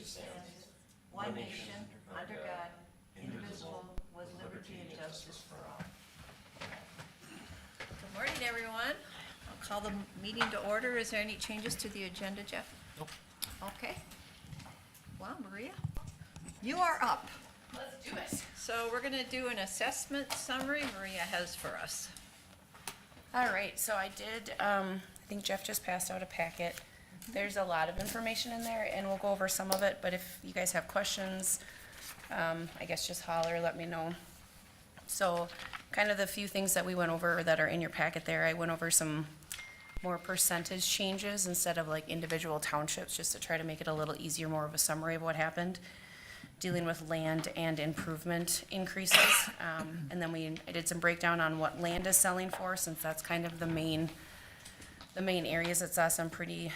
stands, one nation, under God, indivisible, with liberty and justice for all. Good morning, everyone. I'll call the meeting to order. Is there any changes to the agenda, Jeff? Nope. Okay. Well, Maria, you are up. Let's do it. So we're going to do an assessment summary Maria has for us. All right, so I did, I think Jeff just passed out a packet. There's a lot of information in there, and we'll go over some of it, but if you guys have questions, I guess just holler, let me know. So, kind of the few things that we went over that are in your packet there, I went over some more percentage changes instead of like individual townships, just to try to make it a little easier, more of a summary of what happened. Dealing with land and improvement increases. And then I did some breakdown on what land is selling for, since that's kind of the main areas that saw some pretty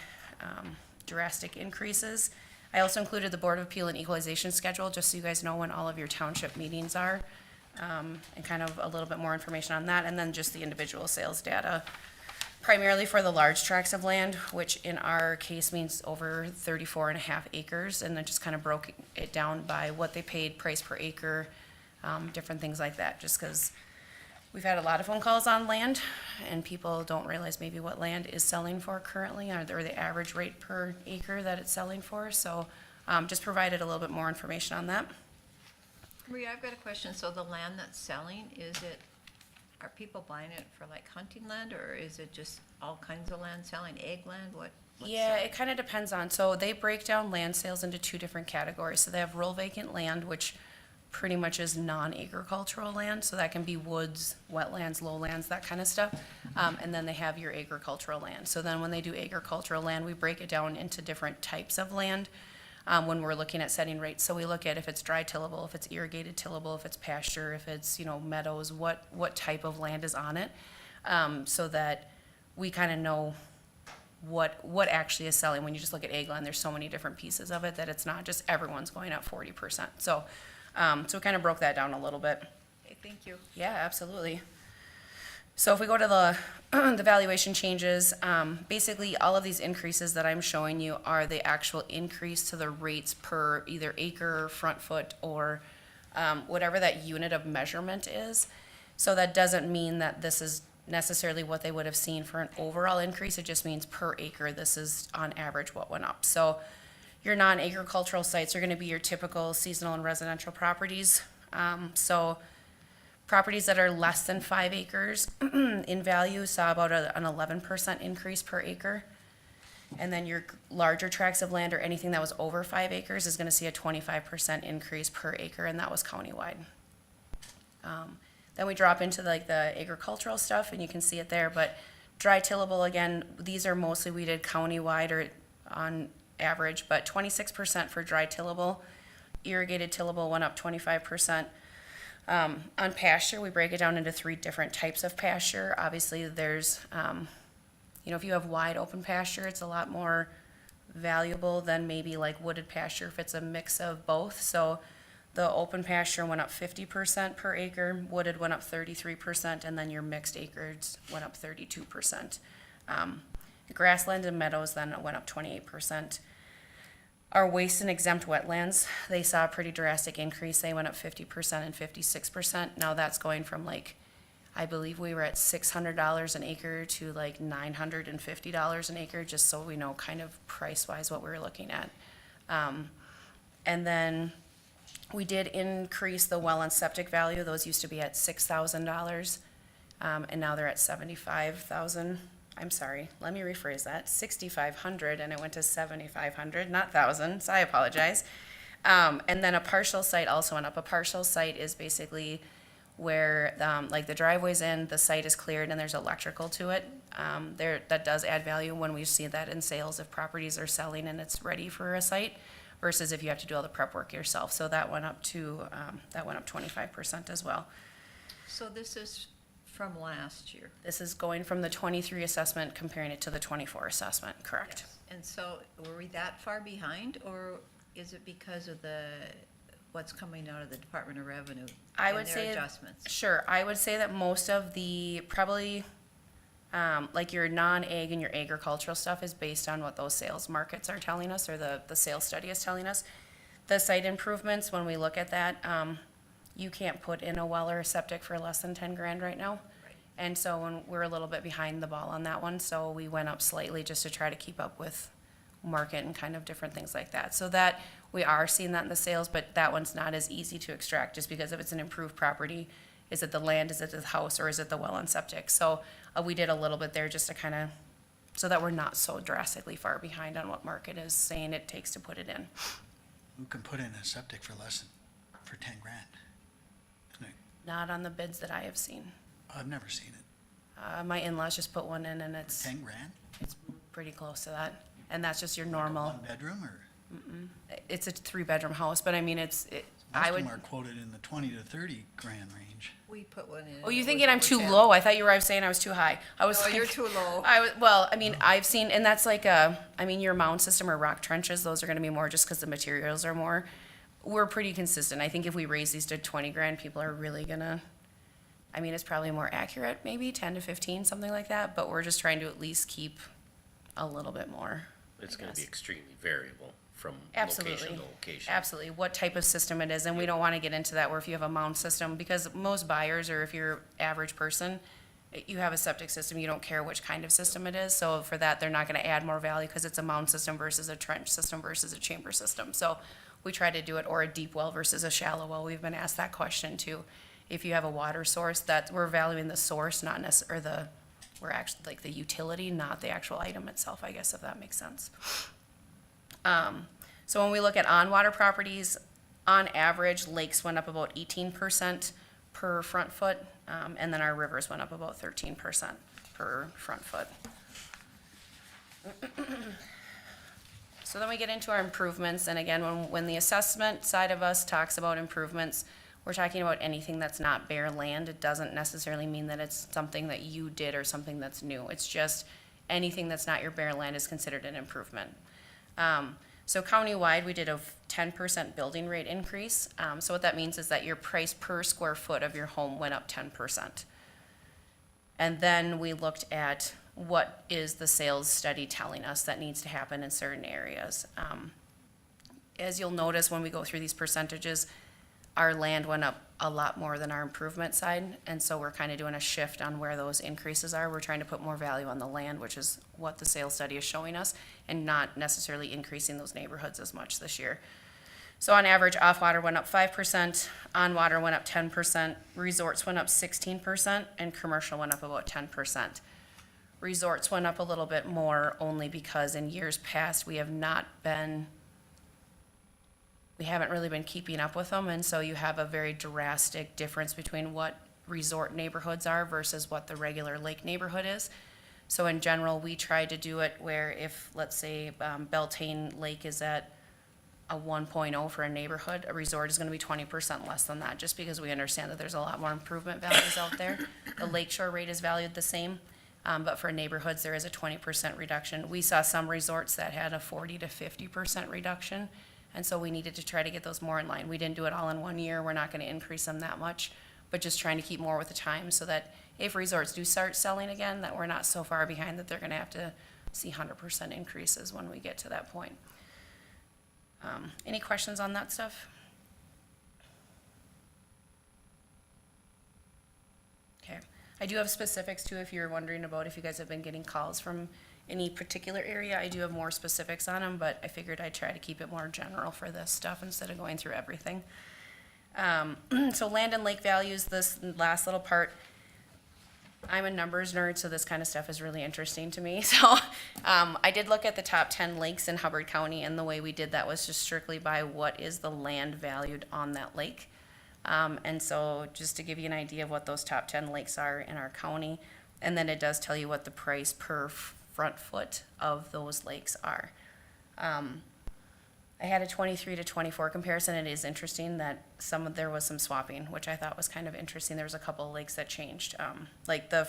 drastic increases. I also included the Board of Appeal and Equalization schedule, just so you guys know when all of your township meetings are, and kind of a little bit more information on that, and then just the individual sales data, primarily for the large tracts of land, which in our case means over 34.5 acres, and then just kind of broke it down by what they paid, price per acre, different things like that, just because we've had a lot of phone calls on land, and people don't realize maybe what land is selling for currently, or the average rate per acre that it's selling for, so just provided a little bit more information on that. Maria, I've got a question. So the land that's selling, are people buying it for like hunting land, or is it just all kinds of land selling, ag land, what's Yeah, selling? it kind of depends on, so they break down land sales into two different categories. So they have rural vacant land, which pretty much is non-agricultural land, so that can be woods, wetlands, lowlands, that kind of stuff. And then they have your agricultural land. So then when they do agricultural land, we break it down into different types of land when we're looking at setting rates. So we look at if it's dry tillable, if it's irrigated tillable, if it's pasture, if it's, meadows, what type of land is on it, so that we kind of know what actually is selling. When you just look at ag land, there's so many different pieces of it that it's not just everyone's going up 40%. So we kind of broke that down a little bit. Okay, thank you. Yeah, absolutely. So if we go to the valuation changes, basically all of these increases that I'm showing you are the actual increase to the rates per either acre, front foot, or whatever that unit of measurement is. So that doesn't mean that this is necessarily what they would have seen for an overall increase. It just means per acre, this is on average what went up. So your non-agricultural sites are going to be your typical seasonal and residential properties. So properties that are less than 5 acres in value saw about an 11% increase per acre. And then your larger tracts of land or anything that was over 5 acres is going to see a 25% increase per acre, and that was countywide. Then we drop into like the agricultural stuff, and you can see it there. But dry tillable, again, these are mostly weeded countywide or on average, but 26% for dry tillable. Irrigated tillable went up 25%. On pasture, we break it down into 3 different types of pasture. Obviously, there's, if you have wide open pasture, it's a lot more valuable than maybe like wooded pasture if it's a mix of both. So the open pasture went up 50% per acre, wooded went up 33%, and then your mixed acres went up 32%. Grassland and meadows then went up 28%. Our waste and exempt wetlands, they saw a pretty drastic increase. They went up 50% and 56%. Now that's going from I believe we were at $600 an acre to like $950 an acre, just so we know kind of price-wise what we were looking at. And then we did increase the well and septic value. Those used to be at $6,000, and now they're at $75,000. I'm sorry, let me rephrase that, 6,500, and it went to 7,500, not thousand, so I apologize. And then a partial site also went up. A partial site is basically where, like the driveway's in, the site is cleared, and there's electrical to it. That does add value when we see that in sales, if properties are selling and it's ready for a site, versus if you have to do all the prep work yourself. So that went up to, 25% as well. So this is from last year? This is going from the 23 assessment, comparing it to the 24 assessment, correct? Yes. And so were we that far behind, or is it because of what's coming out of the Department of Revenue I would and their say, adjustments? sure, I would say that most of the, probably, like your non-ag and your agricultural stuff is based on what those sales markets are telling us, or the sales study is telling us. The site improvements, when we look at that, you can't put in a well or a septic for less than 10 grand right now. Right. And so when we're a little bit behind the ball on that one, so we went up slightly just to try to keep up with market and kind of different things like that. So that, we are seeing that in the sales, but that one's not as easy to extract just because if it's an improved property, is it the land, is it the house, or is it the well and septic? So we did a little bit there just to kind of, so that we're not so drastically far behind on what market is saying it takes to put it in. Who can put in a septic for less than, for 10 grand? Isn't it? Not on the bids that I have seen. I've never seen it. My in-laws just put one in and For it's 10 grand? pretty close to that. And that's just your normal, One bedroom, or? it's a 3-bedroom house, but I mean, Most I of would, them are quoted in the 20 to 30 grand range. We put one in. oh, you it thinking was I'm over too 10. low? I thought I was saying I was too high. I was No, you're like- too low. well, I mean, I've seen, and that's like I mean, your mound system or rock trenches, those are gonna be more just because the materials are more. We're pretty consistent. I think if we raise these to 20 grand, people are really gonna, I mean, it's probably more accurate, maybe 10 to 15, something like that, but we're just trying to at least keep a little bit more. It's I gonna be guess. extremely variable from Absolutely. location to location. Absolutely, what type of system it is, and we don't wanna get into that where if you have a mound system, because most buyers, or if you're average person, you have a septic system, you don't care which kind of system it is, so for that, they're not gonna add more value, cause it's a mound system versus a trench system versus a chamber system, so we try to do it, or a deep well versus a shallow well, we've been asked that question too. If you have a water source, that, we're valuing the source, not or we're actually, like the utility, not the actual item itself, I guess, if that makes sense. So when we look at on-water properties, on average, lakes went up about 18% per front foot, and then our rivers went up about 13% per front foot. So then we get into our improvements, and again, when the assessment side of us talks about improvements, we're talking about anything that's not bare land. It doesn't necessarily mean that it's something that you did or something that's new. It's just anything that's not your bare land is considered an improvement. So countywide, we did a 10% building rate increase. So what that means is that your price per square foot of your home went up 10%. And then we looked at what is the sales study telling us that needs to happen in certain areas. As you'll notice when we go through these percentages, our land went up a lot more than our improvement side, and so we're kind of doing a shift on where those increases are. We're trying to put more value on the land, which is what the sales study is showing us, and not necessarily increasing those neighborhoods as much this year. So on average, off-water went up 5%, on-water went up 10%, resorts went up 16%, and commercial went up about 10%. Resorts went up a little bit more only because in years past, we haven't really been keeping up with them, and so you have a very drastic difference between what resort neighborhoods are versus what the regular lake neighborhood is. So in general, we try to do it where if, let's say, Beltane Lake is at a 1.0 for a neighborhood, a resort is gonna be 20% less than that, just because we understand that there's a lot more improvement values out there. The lakeshore rate is valued the same, but for neighborhoods, there is a 20% reduction. We saw some resorts that had a 40 to 50% reduction, and so we needed to try to get those more in line. We didn't do it all in one year, we're not gonna increase them that much, but just trying to keep more with the time so that if resorts do start selling again, that we're not so far behind that they're gonna have to see 100% increases when we get to that point. Any questions on that stuff? Okay, I do have specifics too, if you're wondering about if you guys have been getting calls from any particular area. I do have more specifics on them, but I figured I'd try to keep it more general for this stuff instead of going through everything. So land and lake values, this last little part, I'm a numbers nerd, so this kind of stuff is really interesting to me. So I did look at the top 10 lakes in Hubbard County, and the way we did that was just strictly by what is the land valued on that lake. And so just to give you an idea of what those top 10 lakes are in our county, and then it does tell you what the price per front foot of those lakes are. I had a 23 to 24 comparison. It is interesting that there was some swapping, which I thought was kind of interesting. There was a couple of lakes that changed. Like the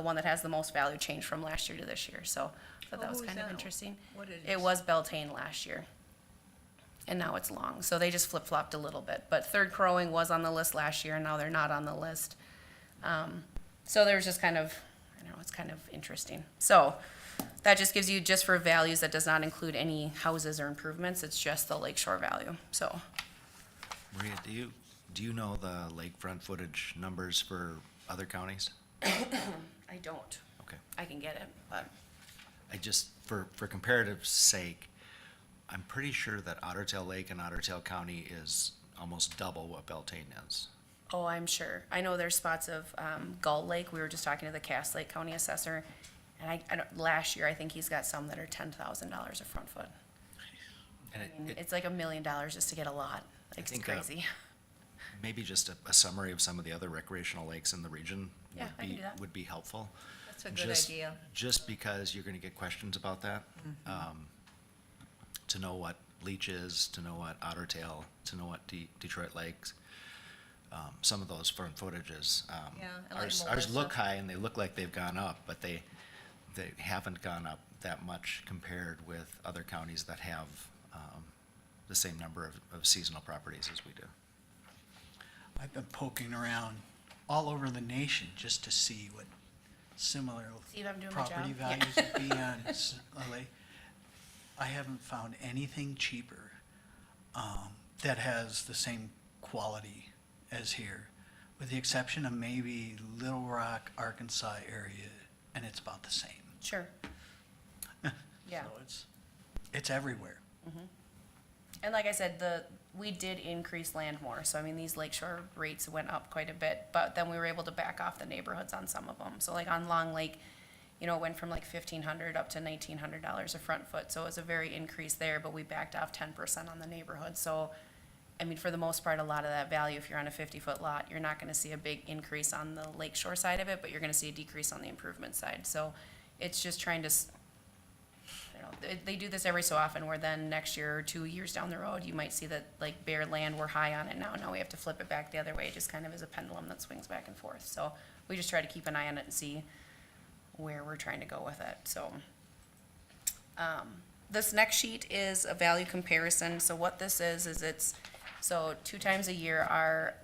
one that has the most value changed from last year to this year. So I thought that was who kind was of that? interesting. What did It was Beltane last year. And now it's Long. So they just flip-flopped a little bit. But Third Crowing was on the list last year, and now they're not on the list. So there's just kind of, I don't know, it's kind of interesting. So that just gives you, just for values, that does not include any houses or improvements, it's just the lakeshore value, so. Maria, do you know the lakefront footage numbers for other counties? I don't. Okay. I can get it, but, I just, for comparative sake, I'm pretty sure that Otter Tail Lake and Otter Tail County is almost double what Beltane is. oh, I'm sure. I know there's spots of, Gull Lake, we were just talking to the Cass Lake County Assessor, and I don't, last year, I think he's got some that are $10,000 a front foot. And I mean, it it's like $1 million just to get a lot, like, it's think, crazy. maybe just a summary of some of the other recreational lakes in the region Yeah, I can do that. would be helpful. That's a good Just- idea. Just because you're gonna get questions about that. To know what Leech is, to know what Otter Tail, to know what Detroit Lakes. Some of those front footages. Yeah, I like Ours look Melissa. high and they look like they've gone up, but they haven't gone up that much compared with other counties that have, the same number of seasonal properties as we do. I've been poking around all over the nation just to see what similar See if I'm doing my property job? Yeah. values would be on a lake. I haven't found anything cheaper, that has the same quality as here, with the exception of maybe Little Rock, Arkansas area, and it's about the same. Sure. Yeah. So it's everywhere. And like I said, we did increase land more, so I mean, these lakeshore rates went up quite a bit, but then we were able to back off the neighborhoods on some of them. So like on Long Lake, you know, it went from like $1,500 up to $1,900 a front foot, so it was a very increase there, but we backed off 10% on the neighborhood, so, I mean, for the most part, a lot of that value, if you're on a 50-foot lot, you're not gonna see a big increase on the lakeshore side of it, but you're gonna see a decrease on the improvement side, so it's just trying to, you know, they do this every so often, where then next year or 2 years down the road, you might see that, like, bare land, we're high on it now we have to flip it back the other way, it just kind of is a pendulum that swings back and forth, so we just try to keep an eye on it and see where we're trying to go with it, so. This next sheet is a value comparison, so what this is it's, so 2 times a year,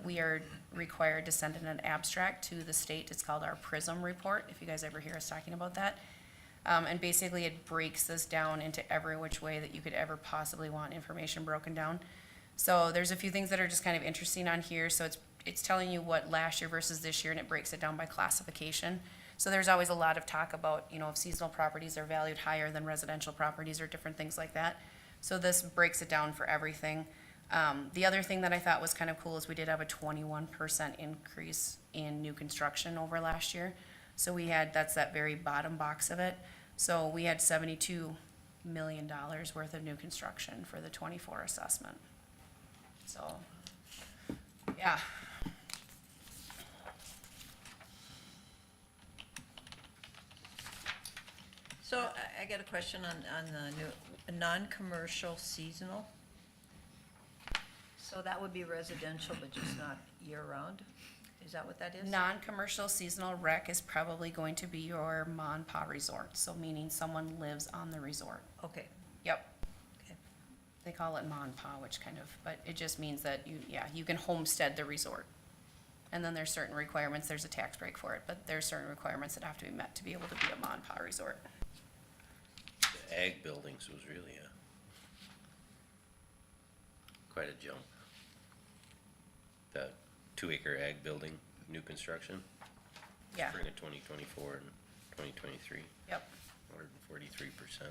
we are required to send in an abstract to the state, it's called our PRISM report, if you guys ever hear us talking about that. And basically it breaks this down into every which way that you could ever possibly want information broken down. So there's a few things that are just kind of interesting on here, so it's telling you what last year versus this year, and it breaks it down by classification. So there's always a lot of talk about, you know, if seasonal properties are valued higher than residential properties or different things like that. So this breaks it down for everything. The other thing that I thought was kind of cool is we did have a 21% increase in new construction over last year. So we had, that's that very bottom box of it. So we had $72 million worth of new construction for the 24 assessment. So, yeah. So I got a question on the new, non-commercial seasonal. So that would be residential, but just not year-round? Is that what that is? Non-commercial seasonal rec is probably going to be your ma resort, so meaning someone lives on the resort. Okay, Yep. okay. They call it ma, which kind of, but it just means that you can homestead the resort. And then there's certain requirements, there's a tax break for it, but there's certain requirements that have to be met to be able to be a ma resort. The ag buildings was really quite a jump. The 2-acre ag building, new construction, Yeah, spring of 2024 and 2023, yep. 143%.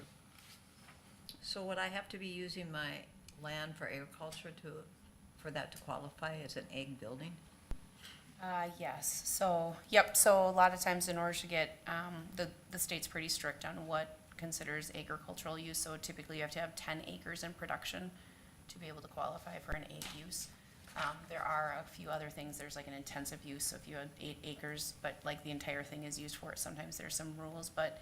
So would I have to be using my land for agriculture for that to qualify as an ag building? Yes, so, yep, so a lot of times in order to get, the state's pretty strict on what considers agricultural use, so typically you have to have 10 acres in production to be able to qualify for an ag use. There are a few other things, there's like an intensive use, so if you had 8 acres, but like the entire thing is used for it, sometimes there's some rules, but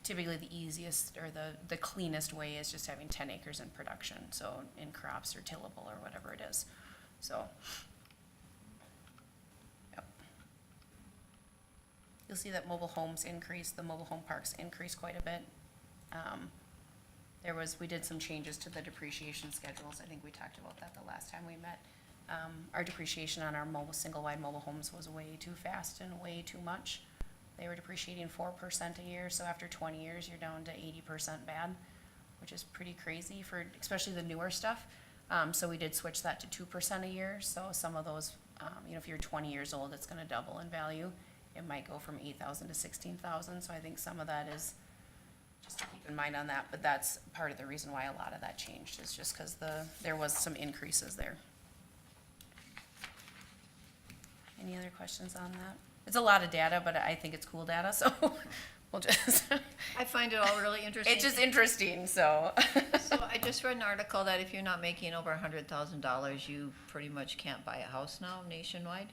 typically the easiest or the cleanest way is just having 10 acres in production, so in crops or tillable or whatever it is, so. Yep. You'll see that mobile homes increase, the mobile home parks increase quite a bit. We did some changes to the depreciation schedules, I think we talked about that the last time we met. Our depreciation on our single-wide mobile homes was way too fast and way too much. They were depreciating 4% a year, so after 20 years, you're down to 80% bad, which is pretty crazy for, especially the newer stuff. So we did switch that to 2% a year, so some of those, if you're 20 years old, it's gonna double in value. It might go from 8,000 to 16,000, so I think some of that is just to keep in mind on that, but that's part of the reason why a lot of that changed, is just because there was some increases there. Any other questions on that? It's a lot of data, but I think it's cool data, so we'll just, I find it all really interesting. it's just interesting, so. So I just read an article that if you're not making over $100,000, you pretty much can't buy a house now nationwide.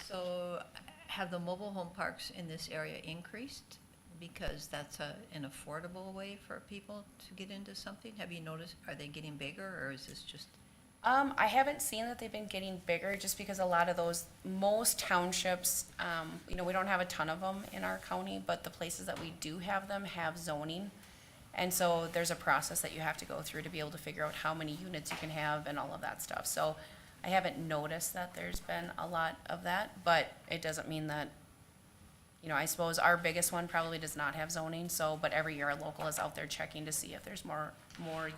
So have the mobile home parks in this area increased? Because that's an affordable way for people to get into something? Have you noticed, are they getting bigger, or is this just? I haven't seen that they've been getting bigger, just because a lot of those, most townships, we don't have a ton of them in our county, but the places that we do have them have zoning. And so there's a process that you have to go through to be able to figure out how many units you can have and all of that stuff. So I haven't noticed that there's been a lot of that, but it doesn't mean that, I suppose our biggest one probably does not have zoning, so, but every year our local is out there checking to see if there's more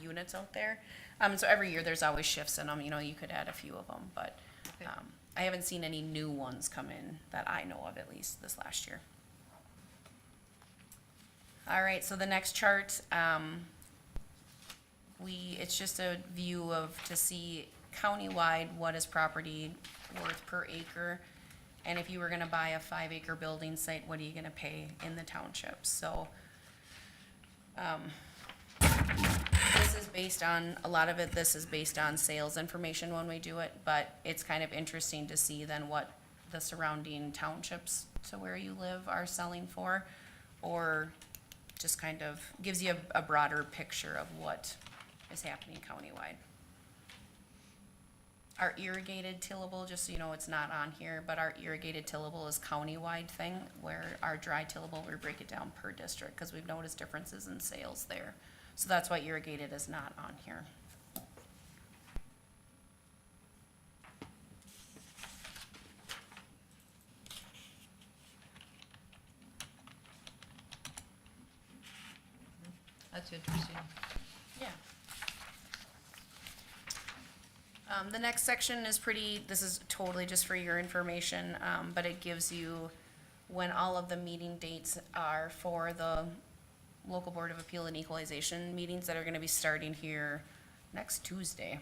units out there. So every year there's always shifts in them, you could add a few of them, but, Okay. I haven't seen any new ones come in that I know of, at least this last year. All right, so the next chart, it's just a view to see countywide what is property worth per acre. And if you were gonna buy a 5-acre building site, what are you gonna pay in the township? So, this is based on, a lot of it, this is based on sales information when we do it, but it's kind of interesting to see then what the surrounding townships to where you live are selling for, or just kind of gives you a broader picture of what is happening countywide. Our irrigated tillable, just so you know, it's not on here, but our irrigated tillable is countywide thing, where our dry tillable, we break it down per district, because we've noticed differences in sales there. So that's why irrigated is not on here. That's interesting. Yeah. The next section is this is totally just for your information, but it gives you when all of the meeting dates are for the local Board of Appeal and Equalization meetings that are gonna be starting here next Tuesday.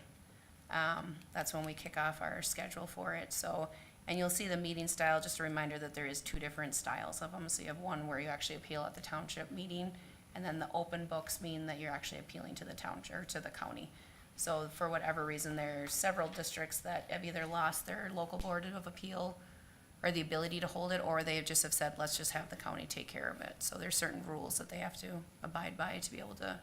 That's when we kick off our schedule for it, so, and you'll see the meeting style, just a reminder that there is 2 different styles of them. So you have one where you actually appeal at the township meeting, and then the open books mean that you're actually appealing to the township, or to the county. So for whatever reason, there's several districts that have either lost their local Board of Appeal or the ability to hold it, or they just have said, let's just have the county take care of it. So there's certain rules that they have to abide by to be able to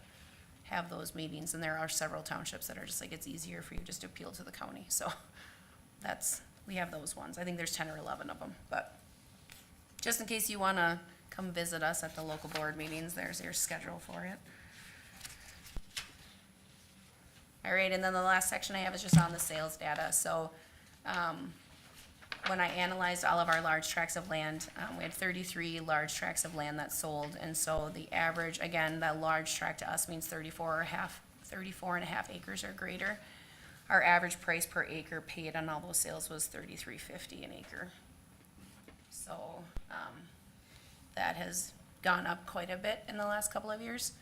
have those meetings, and there are several townships that are just like, it's easier for you just to appeal to the county, so we have those ones. I think there's 10 or 11 of them, but just in case you wanna come visit us at the local board meetings, there's your schedule for it. All right, and then the last section I have is just on the sales data. So, when I analyzed all of our large tracts of land, we had 33 large tracts of land that sold, and so the average, again, that large tract to us means 34 and a half acres or greater. Our average price per acre paid on all those sales was $33.50 an acre. So, that has gone up quite a bit in the last couple of years.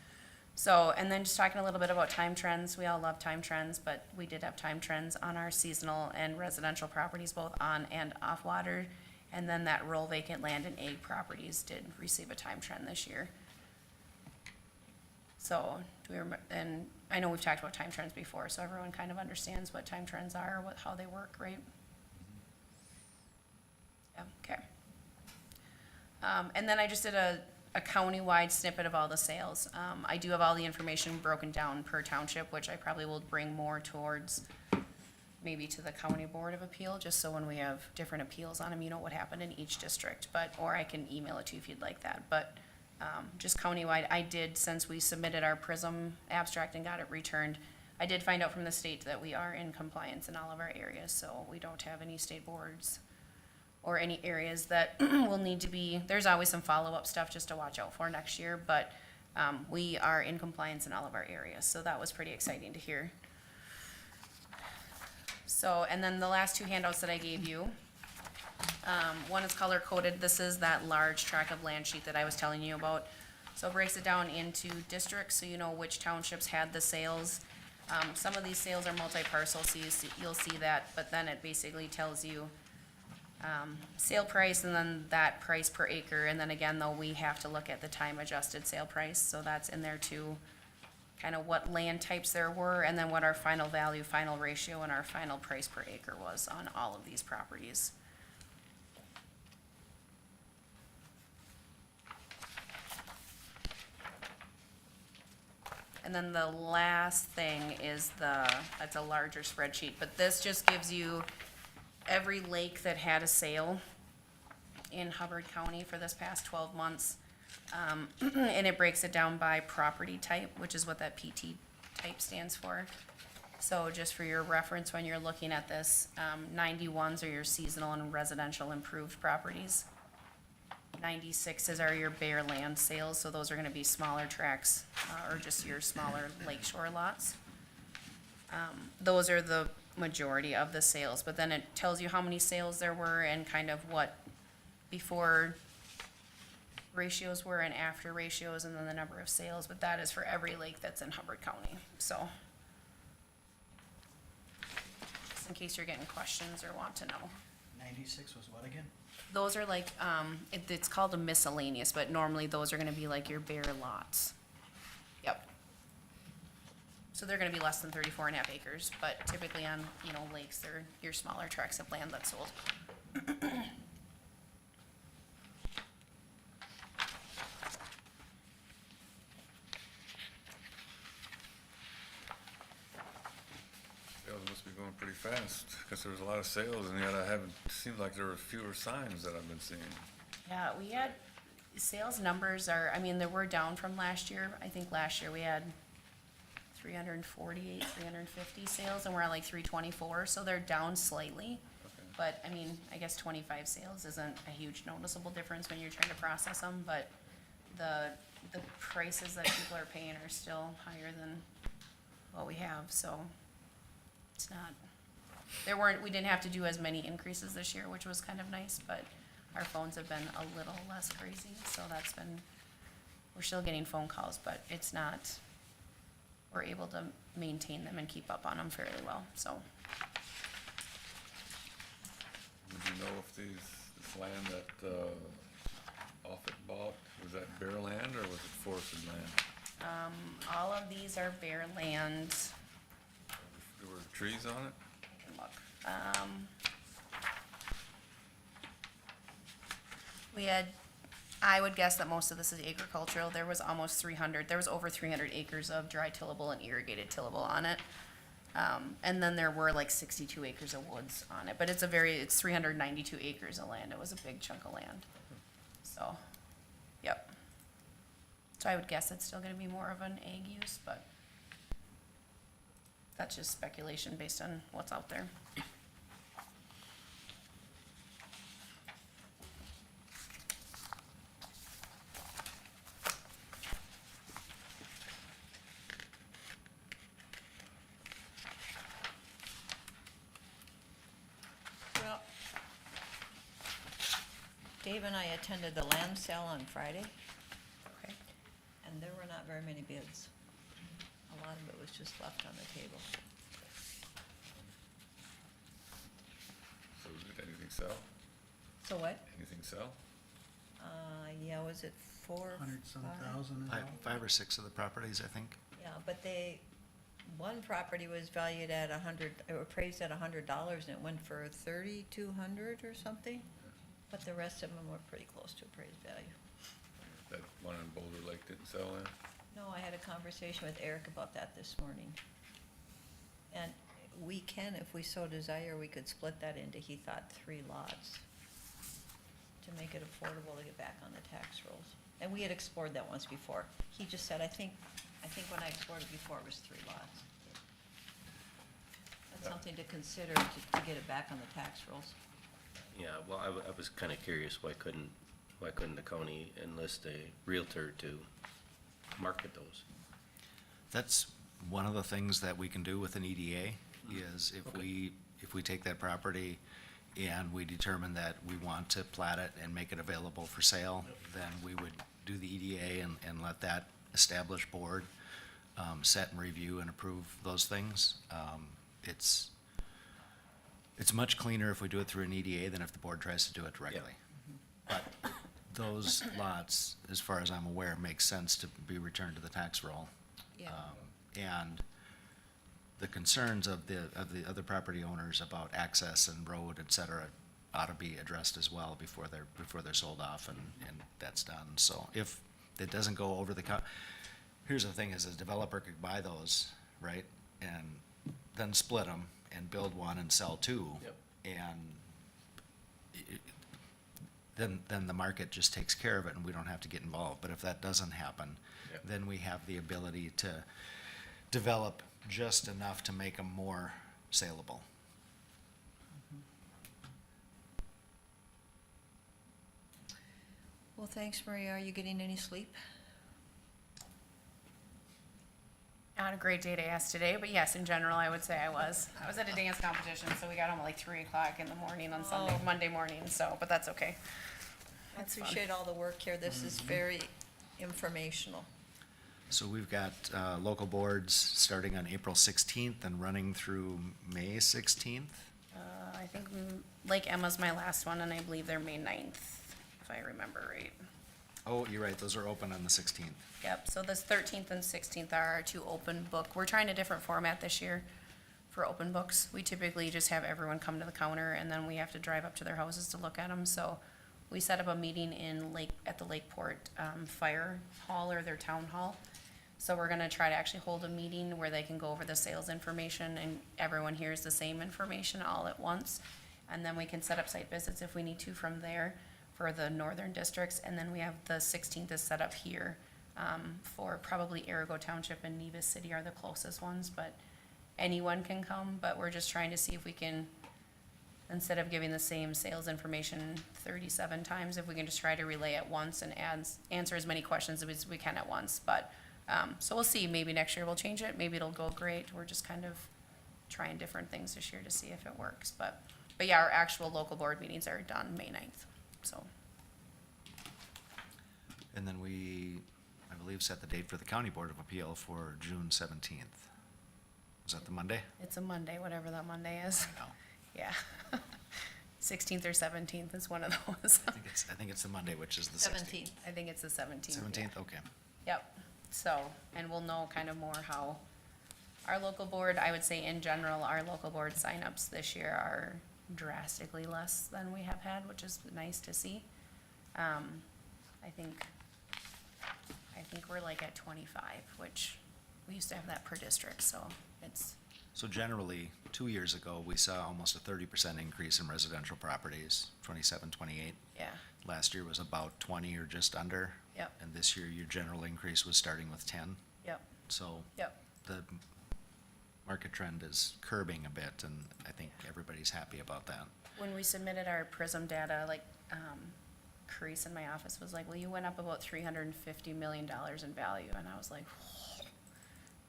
So, and then just talking a little bit about time trends, we all love time trends, but we did have time trends on our seasonal and residential properties, both on and off water. And then that rural vacant land and ag properties did receive a time trend this year. So, and I know we've talked about time trends before, so everyone kind of understands what time trends are, how they work, right? Yeah, okay. And then I just did a county-wide snippet of all the sales. I do have all the information broken down per township, which I probably will bring more towards maybe to the county board of appeal, just so when we have different appeals on them, you know what happened in each district, or I can email it to you if you'd like that, but, just countywide, I did, since we submitted our PRISM abstract and got it returned, I did find out from the state that we are in compliance in all of our areas, so we don't have any state boards or any areas that will need to be, there's always some follow-up stuff just to watch out for next year, but we are in compliance in all of our areas, so that was pretty exciting to hear. So, and then the last two handouts that I gave you, one is color coded. This is that large tract of land sheet that I was telling you about. So it breaks it down into districts, so you know which townships had the sales. Some of these sales are multi-parcel, so you'll see that, but then it basically tells you sale price and then that price per acre. And then again, though, we have to look at the time adjusted sale price, so that's in there too. Kind of what land types there were, and then what our final value, final ratio, and our final price per acre was on all of these properties. And then the last thing is that's a larger spreadsheet, but this just gives you every lake that had a sale in Hubbard County for this past 12 months. And it breaks it down by property type, which is what that PT type stands for. So just for your reference, when you're looking at this, 91s are your seasonal and residential improved properties. 96s are your bare land sales, so those are gonna be smaller tracts, or just your smaller lakeshore lots. Those are the majority of the sales, but then it tells you how many sales there were and kind of what before ratios were and after ratios, and then the number of sales, but that is for every lake that's in Hubbard County, so. Just in case you're getting questions or want to know. 96 was what again? Those are like, it's called a miscellaneous, but normally those are gonna be like your bare lots. Yep. So they're gonna be less than 34.5 acres, but typically on, lakes, they're your smaller tracts of land that's sold. Sales must be going pretty fast, because there was a lot of sales, and yet I haven't, seemed like there were fewer signs that I've been seeing. Yeah, we had, sales numbers are, they were down from last year. I think last year we had 348, 350 sales, and we're at like 324, so they're down slightly. Okay. But, I guess 25 sales isn't a huge noticeable difference when you're trying to process them, but the prices that people are paying are still higher than what we have, so it's not, we didn't have to do as many increases this year, which was kind of nice, but our phones have been a little less crazy, so we're still getting phone calls, but it's not, we're able to maintain them and keep up on them fairly well, so. Would you know if this land that, Offutt bought, was that bare land or was it forested land? All of these are bare land. There were trees on it? I can look. We had, I would guess that most of this is agricultural. There was over 300 acres of dry tillable and irrigated tillable on it. And then there were like 62 acres of woods on it, but it's 392 acres of land. It was a big chunk of land. So, yep. So I would guess it's still gonna be more of an ag use, but that's just speculation based on what's out there. Well, Dave and I attended the land sale on Friday, Okay. and there were not very many bids. A lot of it was just left on the table. So did anything sell? So what? Anything sell? Yeah, was it 4, 100-some 5? thousand is all? Five or six of the properties, I think. Yeah, but one property was valued at appraised at $100, and it went for 3,200 or something. But the rest of them were pretty close to appraised value. That one on Boulder Lake didn't sell then? No, I had a conversation with Eric about that this morning. And we can, if we so desire, we could split that into, he thought, 3 lots to make it affordable to get back on the tax rolls. And we had explored that once before. He just said, I think when I explored it before, it was 3 lots. That's something to consider to get it back on the tax rolls. Yeah, well, I was kinda curious, why couldn't the county enlist a Realtor to market those? That's one of the things that we can do with an EDA, is if we take that property and we determine that we want to plat it and make it available for sale, then we would do the EDA and let that established board set and review and approve those things. It's much cleaner if we do it through an EDA than if the board tries to do it directly. But those lots, as far as I'm aware, make sense to be returned to the tax roll. Yeah. And the concerns of the other property owners about access and road, et cetera, ought to be addressed as well before they're sold off and that's done. So if it doesn't go over here's the thing, is a developer could buy those, right? And then split them and build one and sell two. Yep. And then the market just takes care of it and we don't have to get involved. But if that doesn't happen, Yep. then we have the ability to develop just enough to make them more saleable. Well, thanks, Maria. Are you getting any sleep? Not a great day to ask today, but yes, in general, I would say I was. I was at a dance competition, so we got home at like 3 o'clock in the morning on Oh. Monday morning, so, but that's okay. I That's fun. appreciate all the work here. This is very informational. So we've got local boards starting on April 16th and running through May 16th. I think Lake Emma's my last one, and I believe they're May 9th, if I remember right. Oh, you're right, those are open on the 16th. Yep, so this 13th and 16th are our two open book. We're trying a different format this year for open books. We typically just have everyone come to the counter, and then we have to drive up to their houses to look at them. So we set up a meeting at the Lakeport Fire Hall, or their town hall. So we're gonna try to actually hold a meeting where they can go over the sales information and everyone hears the same information all at once. And then we can set up site visits if we need to from there for the northern districts. And then we have the 16th is set up here for probably Arago Township and Nevis City are the closest ones, but anyone can come. But we're just trying to see if we can, instead of giving the same sales information 37 times, if we can just try to relay it once and answer as many questions as we can at once. But so we'll see, maybe next year we'll change it, maybe it'll go great. We're just kind of trying different things this year to see if it works. But yeah, our actual local board meetings are done May 9th, so. And then I believe, set the date for the County Board of Appeal for June 17th. Is that the Monday? It's a Monday, whatever that Monday is. I know. Yeah. 16th or 17th is one of those. I think it's the Monday, which is the 16th. 17th. I think it's the 17th. 17th, okay. Yep, so, and we'll know kind of more how our local board, I would say in general, our local board signups this year are drastically less than we have had, which is nice to see. I think we're like at 25, which we used to have that per district, so it's, So generally, 2 years ago, we saw almost a 30% increase in residential properties, 27, 28. yeah, Last year was about 20 or just under. Yep. And this year, your general increase was starting with 10. yep, So yep. the market trend is curbing a bit, and I think everybody's happy about that. When we submitted our PRISM data, like, Carice in my office was like, well, you went up about $350 million in value, and I was like,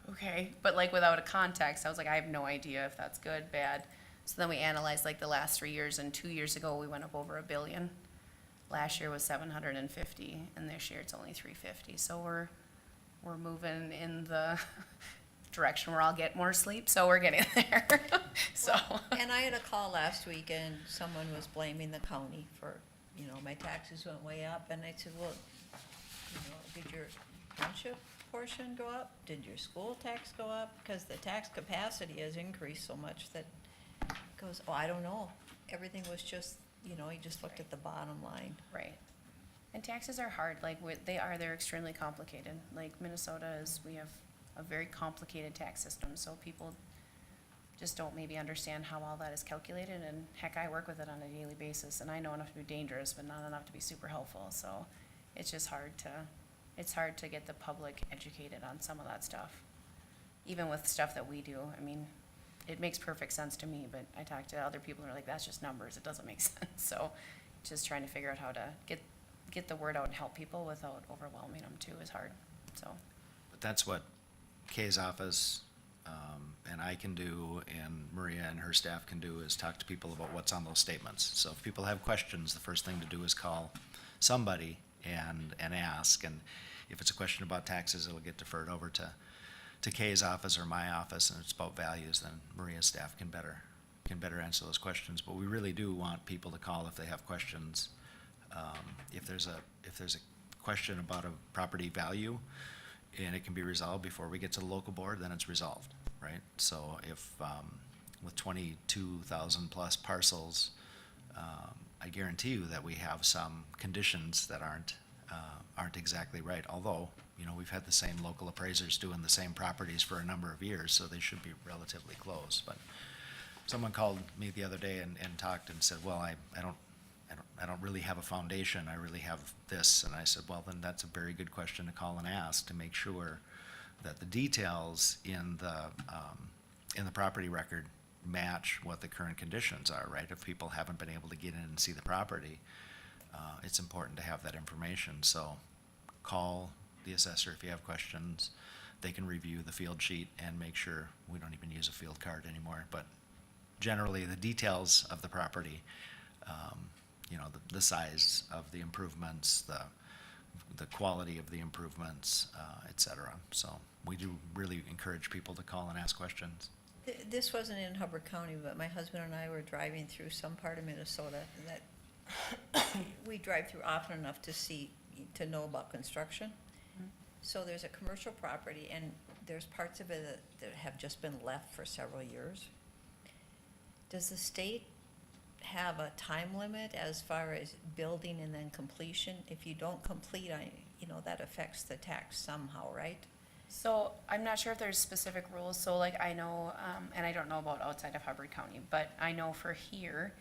okay, but like without a context, I was like, I have no idea if that's good, bad. So then we analyzed like the last 3 years, and 2 years ago, we went up over $1 billion. Last year was 750, and this year it's only 350, so we're moving in the direction where I'll get more sleep, so we're getting there, so. And I had a call last week and someone was blaming the county for, my taxes went way up. And I said, well, did your township portion go up? Did your school tax go up? Because the tax capacity has increased so much that it goes, oh, I don't know. Everything was just, you just looked at the bottom line. Right. And taxes are hard, like, they're extremely complicated. Like Minnesota we have a very complicated tax system, so people just don't maybe understand how all that is calculated, and heck, I work with it on a daily basis, and I know enough to be dangerous, but not enough to be super helpful, so it's just hard to get the public educated on some of that stuff. Even with stuff that we do, I mean, it makes perfect sense to me, but I talk to other people who are like, that's just numbers, it doesn't make sense. So just trying to figure out how to get the word out and help people without overwhelming them too is hard, so. But that's what Kay's office, and I can do, and Maria and her staff can do, is talk to people about what's on those statements. So if people have questions, the first thing to do is call somebody and ask, and if it's a question about taxes, it'll get deferred over to Kay's office or my office, and it's about values, then Maria's staff can better answer those questions. But we really do want people to call if they have questions. If there's a question about a property value, and it can be resolved before we get to the local board, then it's resolved, right? So if, with 22,000 plus parcels, I guarantee you that we have some conditions that aren't exactly right. Although, you know, we've had the same local appraisers doing the same properties for a number of years, so they should be relatively close. But someone called me the other day and talked and said, well, I don't really have a foundation, I really have this. And I said, well, then that's a very good question to call and ask to make sure that the details in the property record match what the current conditions are, right? If people haven't been able to get in and see the property, it's important to have that information. So call the assessor if you have questions. They can review the field sheet and make sure, we don't even use a field card anymore, but generally the details of the property, you know, the size of the improvements, the quality of the improvements, et cetera. So we do really encourage people to call and ask questions. This wasn't in Hubbard County, but my husband and I were driving through some part of Minnesota that we drive through often enough to know about construction. So there's a commercial property, and there's parts of it that have just been left for several years. Does the state have a time limit as far as building and then completion? If you don't complete, that affects the tax somehow, right? So I'm not sure if there's specific rules, so like I know, and I don't know about outside of Hubbard County, but I know for here,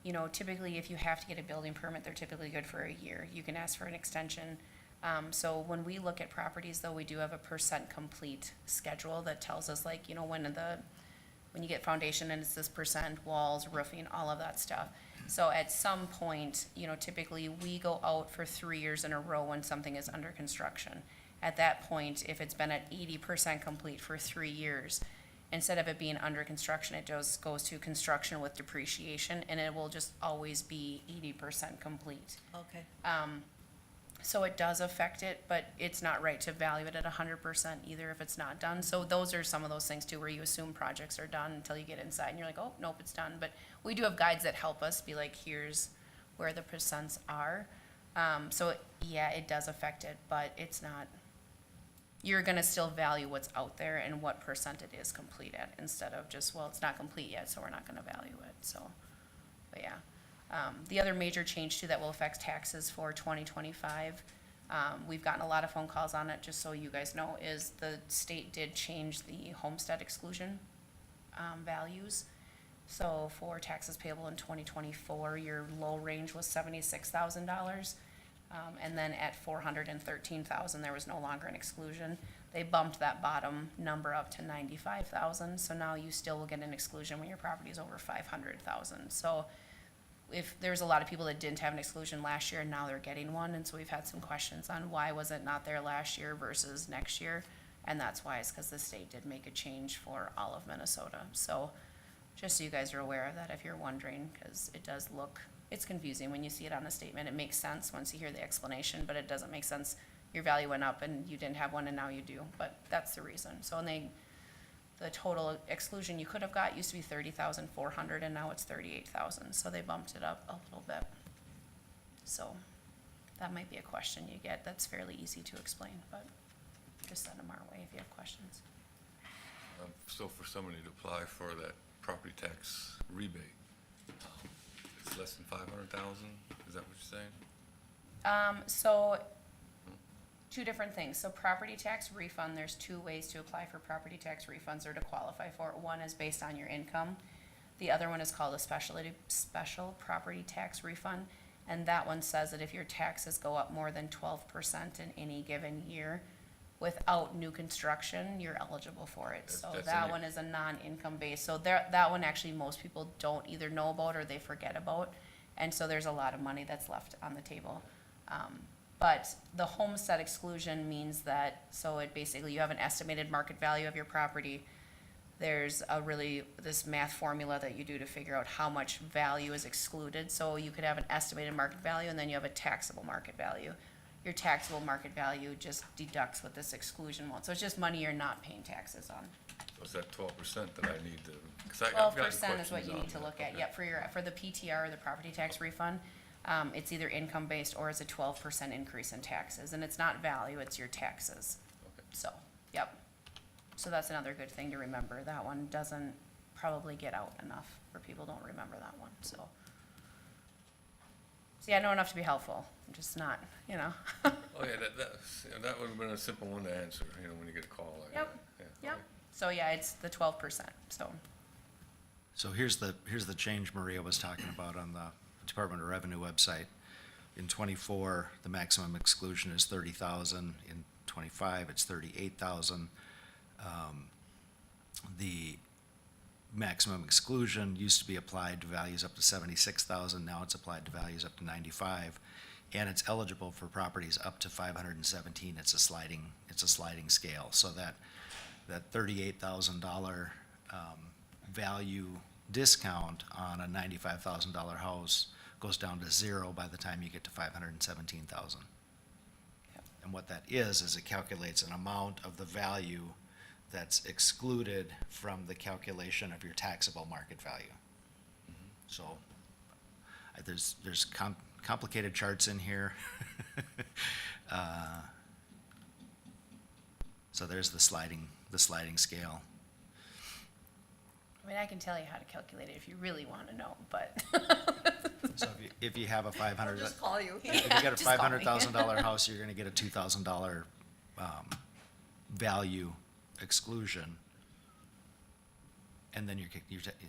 you know, typically if you have to get a building permit, they're typically good for a year. You can ask for an extension. So when we look at properties though, we do have a percent complete schedule that tells us like, you know, when you get foundation and it's this percent, walls, roofing, all of that stuff. So at some point, you know, typically we go out for 3 years in a row when something is under construction. At that point, if it's been at 80% complete for 3 years, instead of it being under construction, it just goes to construction with depreciation, and it will just always be 80% complete. Okay. So it does affect it, but it's not right to value it at 100% either if it's not done. So those are some of those things too, where you assume projects are done until you get inside and you're like, oh, nope, it's done. But we do have guides that help us be like, here's where the percents are. So yeah, it does affect it, but it's not, you're gonna still value what's out there and what percent it is complete at, instead of just, well, it's not complete yet, so we're not gonna value it, so, but yeah. The other major change too that will affect taxes for 2025, we've gotten a lot of phone calls on it, just so you guys know, is the state did change the homestead exclusion, values. So for taxes payable in 2024, your low range was $76,000. And then at 413,000, there was no longer an exclusion. They bumped that bottom number up to 95,000. So now you still will get an exclusion when your property is over 500,000. So if there's a lot of people that didn't have an exclusion last year and now they're getting one, and so we've had some questions on why was it not there last year versus next year, and that's why it's because the state did make a change for all of Minnesota. So just so you guys are aware of that if you're wondering, because it does look, it's confusing when you see it on a statement. It makes sense once you hear the explanation, but it doesn't make sense. Your value went up and you didn't have one and now you do, but that's the reason. So the total exclusion you could have got used to be 30,400 and now it's 38,000. So they bumped it up a little bit. So that might be a question you get that's fairly easy to explain, but just send them our way if you have questions. So for somebody to apply for that property tax rebate, it's less than 500,000, is that what you're saying? So two different things. So property tax refund, there's two ways to apply for property tax refunds or to qualify for it. One is based on your income. The other one is called a special property tax refund. And that one says that if your taxes go up more than 12% in any given year, without new construction, you're eligible for it. So That's that in it. one is a non-income based. So there, that one actually most people don't either know about or they forget about. And so there's a lot of money that's left on the table. But the homestead exclusion means that, so it basically, you have an estimated market value of your property. There's this math formula that you do to figure out how much value is excluded. So you could have an estimated market value and then you have a taxable market value. Your taxable market value just deducts what this exclusion wants. So it's just money you're not paying taxes on. So it's that 12% that I need to, because I've 12% gotten is what questions you on need to that. look at. Okay. Yep, for the PTR, the property tax refund, it's either income-based or it's a 12% increase in taxes. And it's not value, it's your taxes. Okay. So, yep. So that's another good thing to remember. That one doesn't probably get out enough, or people don't remember that one, so. See, I know enough to be helpful, I'm just not, you know. Oh, yeah, that would have been a simple one to answer, you know, when you get a call like Yep, that. Yeah, Yep, so yeah, it's the 12%, so. So here's the change Maria was talking about on the Department of Revenue website. In '24, the maximum exclusion is 30,000. In '25, it's 38,000. The maximum exclusion used to be applied to values up to 76,000. Now it's applied to values up to 95, and it's eligible for properties up to 517. It's a sliding scale. So that $38,000 value discount on a $95,000 house goes down to zero by the time you get to 517,000. Yep. And what that is it calculates an amount of the value that's excluded from the calculation of your taxable market value. So there's complicated charts in here. So there's the sliding scale. I mean, I can tell you how to calculate it if you really want to know, but. So if you have a $500, Just call you. if you got a Just call me. $500,000 house, you're gonna get a $2,000 value exclusion. And then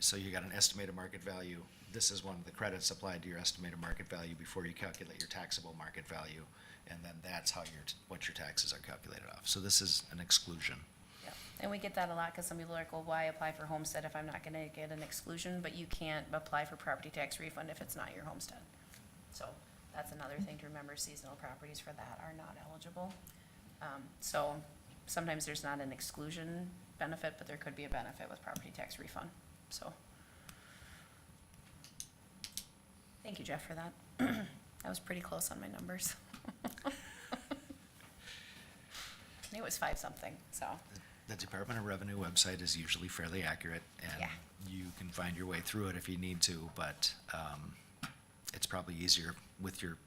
so you got an estimated market value. This is one of the credits applied to your estimated market value before you calculate your taxable market value. And then that's how what your taxes are calculated off. So this is an exclusion. Yeah, and we get that a lot, because some people are like, well, why apply for homestead if I'm not gonna get an exclusion? But you can't apply for property tax refund if it's not your homestead. So that's another thing to remember, seasonal properties for that are not eligible. So sometimes there's not an exclusion benefit, but there could be a benefit with property tax refund, so. Thank you, Jeff, for that. I was pretty close on my numbers. I think it was 5-something, so. The Department of Revenue website is usually fairly accurate, and Yeah. you can find your way through it if you need to, but it's probably easier with your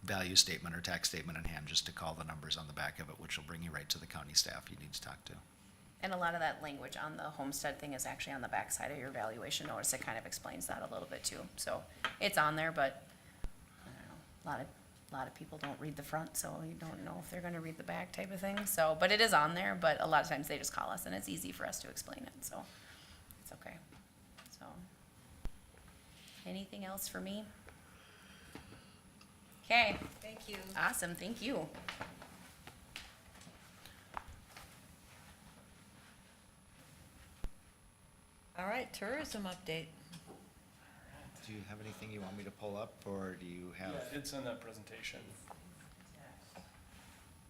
value statement or tax statement in hand just to call the numbers on the back of it, which will bring you right to the county staff you need to talk to. And a lot of that language on the homestead thing is actually on the backside of your valuation notice. It kind of explains that a little bit too. So it's on there, but I don't know, a lot of people don't read the front, so you don't know if they're gonna read the back type of thing. So, but it is on there, but a lot of times they just call us and it's easy for us to explain it, so it's okay. So, anything else for me? Okay, Thank you. awesome, thank you. All right, tourism update. Do you have anything you want me to pull up, or do you have? Yeah, it's in that presentation.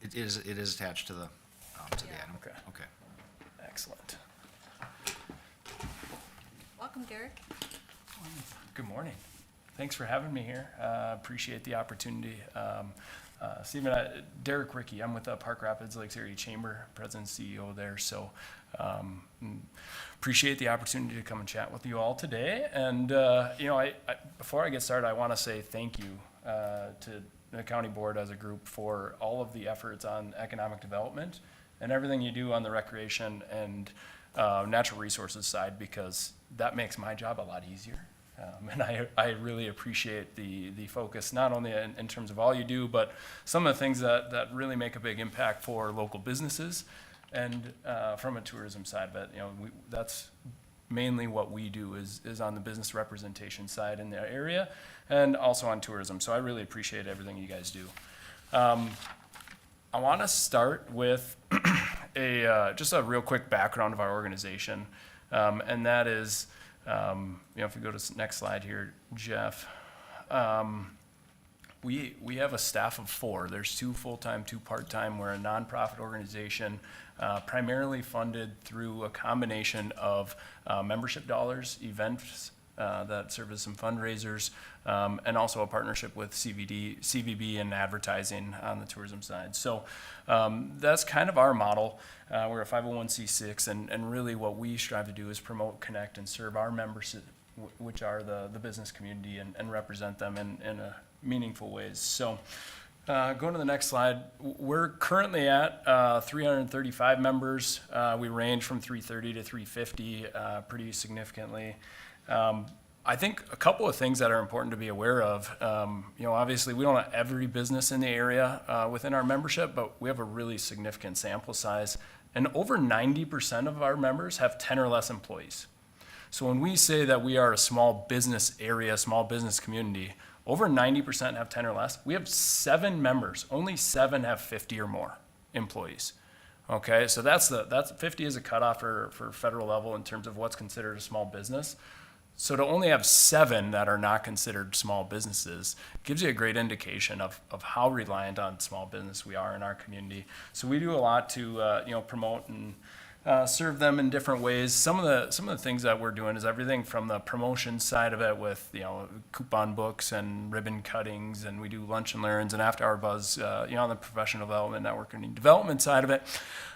It is attached to the item. Okay. Okay. Excellent. Welcome, Derek. Good morning. Thanks for having me here. Appreciate the opportunity. Stephen, Derek Rickey, I'm with the Park Rapids Lakes Area Chamber, President and CEO there. So appreciate the opportunity to come and chat with you all today. And, before I get started, I want to say thank you to the county board as a group for all of the efforts on economic development and everything you do on the recreation and natural resources side, because that makes my job a lot easier. And I really appreciate the focus, not only in terms of all you do, but some of the things that really make a big impact for local businesses and from a tourism side. But, that's mainly what we do is on the business representation side in the area and also on tourism. So I really appreciate everything you guys do. I want to start with just a real quick background of our organization, and that is, if we go to the next slide here, Jeff. We have a staff of 4. There's 2 full-time, 2 part-time. We're a nonprofit organization, primarily funded through a combination of membership dollars, events that serve as some fundraisers, and also a partnership with CVB and advertising on the tourism side. So that's kind of our model. We're a 501c6, and really what we strive to do is promote, connect, and serve our members, which are the business community, and represent them in a meaningful ways. So going to the next slide, we're currently at 335 members. We range from 330 to 350 pretty significantly. I think a couple of things that are important to be aware of, obviously we don't have every business in the area within our membership, but we have a really significant sample size, and over 90% of our members have 10 or less employees. So when we say that we are a small business area, small business community, over 90% have 10 or less. We have 7 members. Only 7 have 50 or more employees. Okay, so that's 50 is a cutoff for federal level in terms of what's considered a small business. So to only have 7 that are not considered small businesses gives you a great indication of how reliant on small business we are in our community. So we do a lot to promote and serve them in different ways. Some of the things that we're doing is everything from the promotion side of it with coupon books and ribbon cuttings, and we do lunch and learns and after hour buzz on the professional development, networking, and development side of it.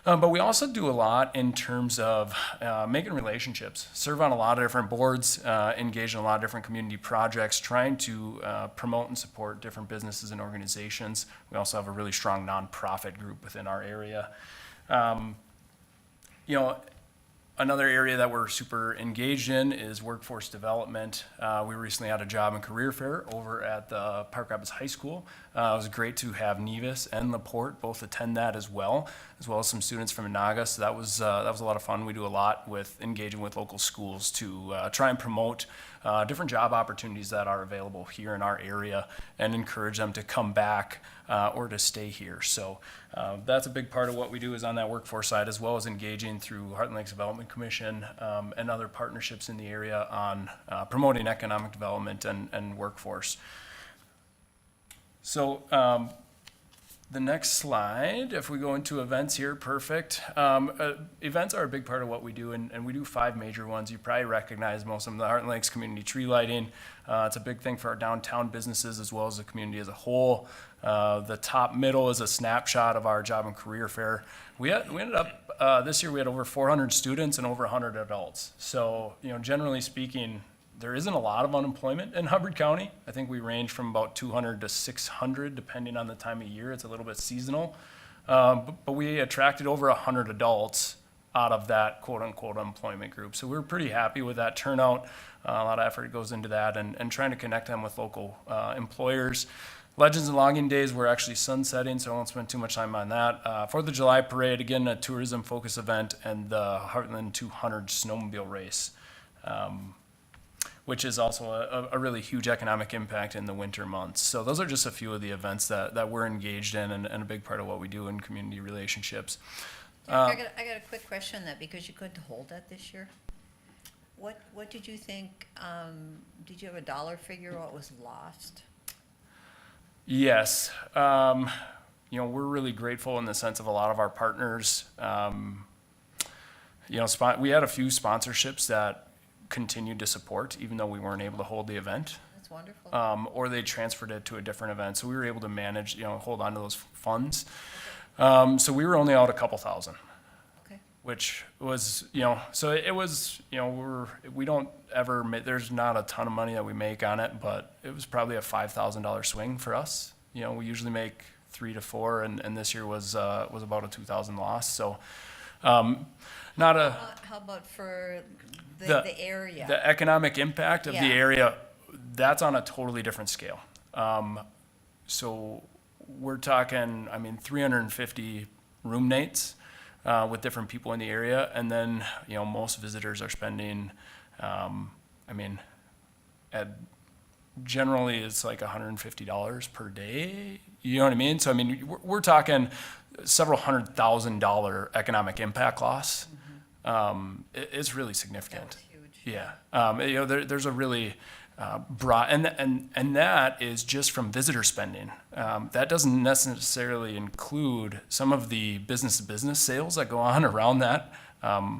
But we also do a lot in terms of making relationships, serve on a lot of different boards, engage in a lot of different community projects, trying to promote and support different businesses and organizations. We also have a really strong nonprofit group within our area. Another area that we're super engaged in is workforce development. We recently had a job and career fair over at the Park Rapids High School. It was great to have Nevis and LaPorte both attend that as well as some students from Inaga. So that was a lot of fun. We do a lot with engaging with local schools to try and promote different job opportunities that are available here in our area and encourage them to come back or to stay here. So that's a big part of what we do is on that workforce side, as well as engaging through Heartland Lakes Development Commission and other partnerships in the area on promoting economic development and workforce. So the next slide, if we go into events here, perfect. Events are a big part of what we do, and we do 5 major ones. You probably recognize most of them. The Heartland Lakes Community Tree Lighting, it's a big thing for our downtown businesses as well as the community as a whole. The top middle is a snapshot of our job and career fair. We ended up, this year we had over 400 students and over 100 adults. So, generally speaking, there isn't a lot of unemployment in Hubbard County. I think we range from about 200 to 600 depending on the time of year. It's a little bit seasonal. But we attracted over 100 adults out of that quote-unquote employment group. So we're pretty happy with that turnout. A lot of effort goes into that and trying to connect them with local employers. Legends and Logging Days, we're actually sunsetting, so I won't spend too much time on that. 4th of July Parade, again, a tourism-focused event, and the Heartland 200 snowmobile race, which is also a really huge economic impact in the winter months. So those are just a few of the events that we're engaged in and a big part of what we do in community relationships. I got a quick question on that, because you couldn't hold that this year. What did you think, did you have a dollar figure what was lost? Yes. We're really grateful in the sense of a lot of our partners. We had a few sponsorships that continued to support, even though we weren't able to hold the event. That's wonderful. Or they transferred it to a different event. So we were able to manage, hold on to those funds. So we were only out a couple thousand. Okay. Which was, so it was, we don't ever, there's not a ton of money that we make on it, but it was probably a $5,000 swing for us. We usually make 3 to 4, and this year was about a 2,000 loss. So, not a. How about for the area? The economic impact of the Yeah. area, that's on a totally different scale. So we're talking, 350 room nights with different people in the area, and then most visitors are spending, generally it's like $150 per day. You know what I mean? So we're talking several $100,000 economic impact loss, is really significant. That was huge. Yeah, there's a really broad, and that is just from visitor spending. That doesn't necessarily include some of the business-to-business sales that go on around that. I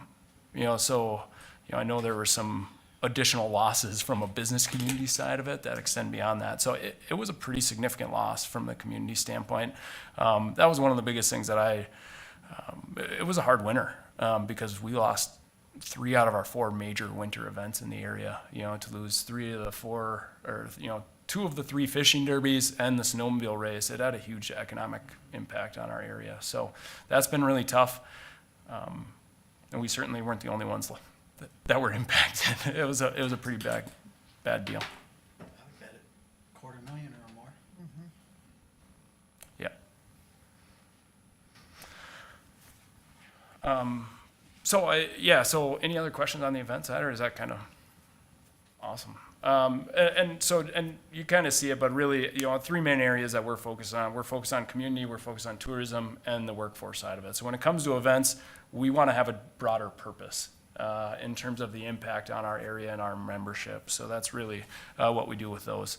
know there were some additional losses from a business community side of it that extend beyond that. So it was a pretty significant loss from the community standpoint. That was one of the biggest things that it was a hard winter because we lost 3 out of our 4 major winter events in the area. To lose 3 of the 4, or 2 of the 3 fishing derbies and the snowmobile race, it had a huge economic impact on our area. So that's been really tough. And we certainly weren't the only ones that were impacted. It was a pretty bad deal. I would bet it $250,000 or more. Yeah. So any other questions on the event side, or is that kind of awesome? And you kind of see it, but really, 3 main areas that we're focused on. We're focused on community, we're focused on tourism, and the workforce side of it. So when it comes to events, we want to have a broader purpose in terms of the impact on our area and our membership. So that's really what we do with those.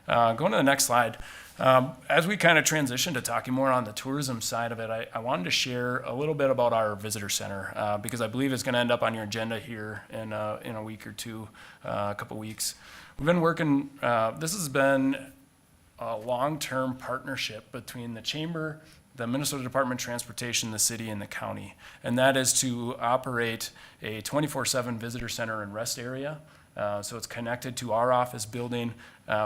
Going to the next slide. As we kind of transition to talking more on the tourism side of it, I wanted to share a little bit about our visitor center because I believe it's going to end up on your agenda here in a week or two, a couple weeks. We've been working, this has been a long-term partnership between the Chamber, the Minnesota Department of Transportation, the city, and the county. And that is to operate a 24/7 visitor center and rest area. So it's connected to our office building.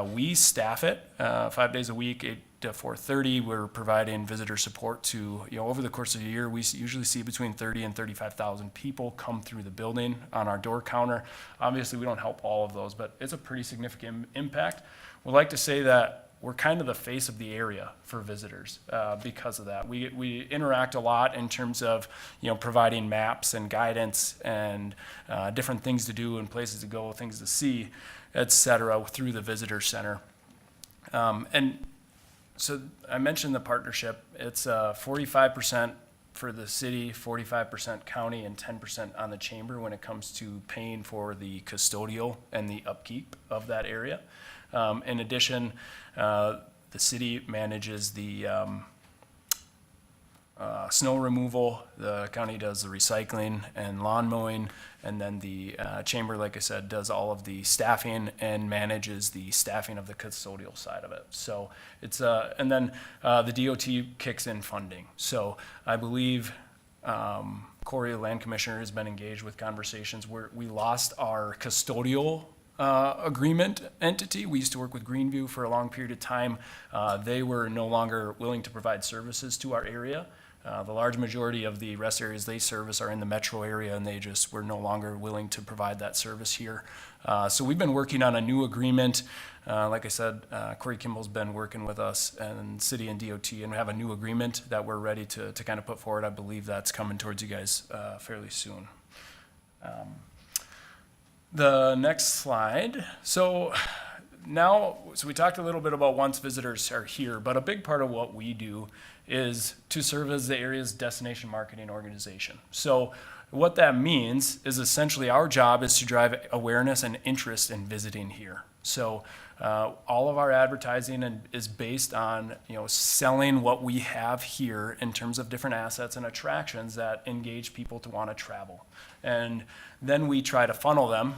We staff it 5 days a week, 8 to 4:30. We're providing visitor support to, over the course of the year, we usually see between 30 and 35,000 people come through the building on our door counter. Obviously, we don't help all of those, but it's a pretty significant impact. We'd like to say that we're kind of the face of the area for visitors because of that. We interact a lot in terms of providing maps and guidance and different things to do and places to go, things to see, et cetera, through the visitor center. And so I mentioned the partnership. It's 45% for the city, 45% county, and 10% on the chamber when it comes to paying for the custodial and the upkeep of that area. In addition, the city manages the snow removal, the county does the recycling and lawn mowing, and then the chamber, like I said, does all of the staffing and manages the staffing of the custodial side of it. So it's, and then the DOT kicks in funding. So I believe Corey, the land commissioner, has been engaged with conversations where we lost our custodial agreement entity. We used to work with Greenview for a long period of time. They were no longer willing to provide services to our area. The large majority of the rest areas they service are in the metro area, and they just were no longer willing to provide that service here. So we've been working on a new agreement. Like I said, Corey Kimball's been working with us and city and DOT, and we have a new agreement that we're ready to kind of put forward. I believe that's coming towards you guys fairly soon. The next slide. So we talked a little bit about once visitors are here, but a big part of what we do is to serve as the area's destination marketing organization. So what that means is essentially our job is to drive awareness and interest in visiting here. So all of our advertising is based on selling what we have here in terms of different assets and attractions that engage people to want to travel. And then we try to funnel them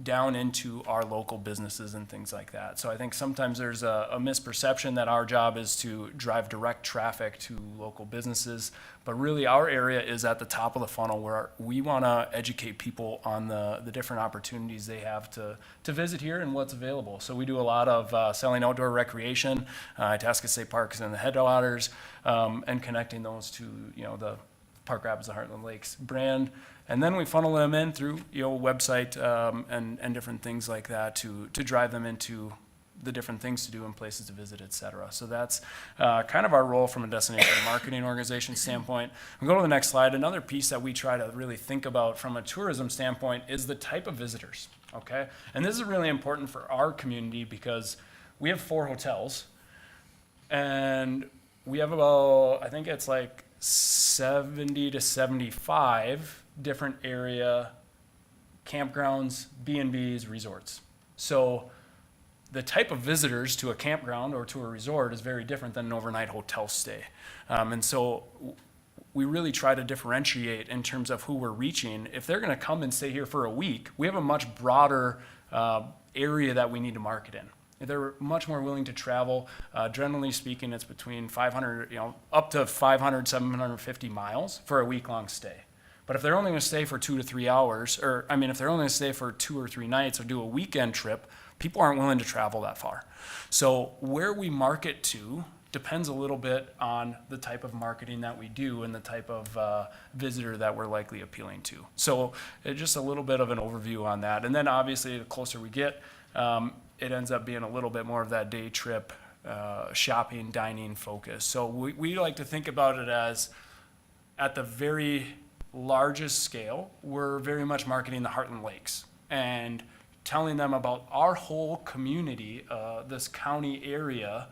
down into our local businesses and things like that. So I think sometimes there's a misperception that our job is to drive direct traffic to local businesses, but really our area is at the top of the funnel where we want to educate people on the different opportunities they have to visit here and what's available. So we do a lot of selling outdoor recreation, Itasca State Parks and the Headwaters, and connecting those to the Park Rapids and Heartland Lakes brand. And then we funnel them in through website and different things like that to drive them into the different things to do and places to visit, et cetera. So that's kind of our role from a destination marketing organization standpoint. We go to the next slide. Another piece that we try to really think about from a tourism standpoint is the type of visitors, okay? And this is really important for our community because we have 4 hotels, and we have about, I think it's like 70 to 75 different area campgrounds, B&Bs, resorts. So the type of visitors to a campground or to a resort is very different than an overnight hotel stay. And so we really try to differentiate in terms of who we're reaching. If they're going to come and stay here for a week, we have a much broader area that we need to market in. They're much more willing to travel. Generally speaking, it's between 500, up to 500, 750 miles for a week-long stay. But if they're only going to stay for 2 to 3 hours, if they're only going to stay for 2 or 3 nights or do a weekend trip, people aren't willing to travel that far. So where we market to depends a little bit on the type of marketing that we do and the type of visitor that we're likely appealing to. So just a little bit of an overview on that. And then obviously the closer we get, it ends up being a little bit more of that day trip, shopping, dining focus. So we like to think about it as at the very largest scale, we're very much marketing the Heartland Lakes and telling them about our whole community, this county area.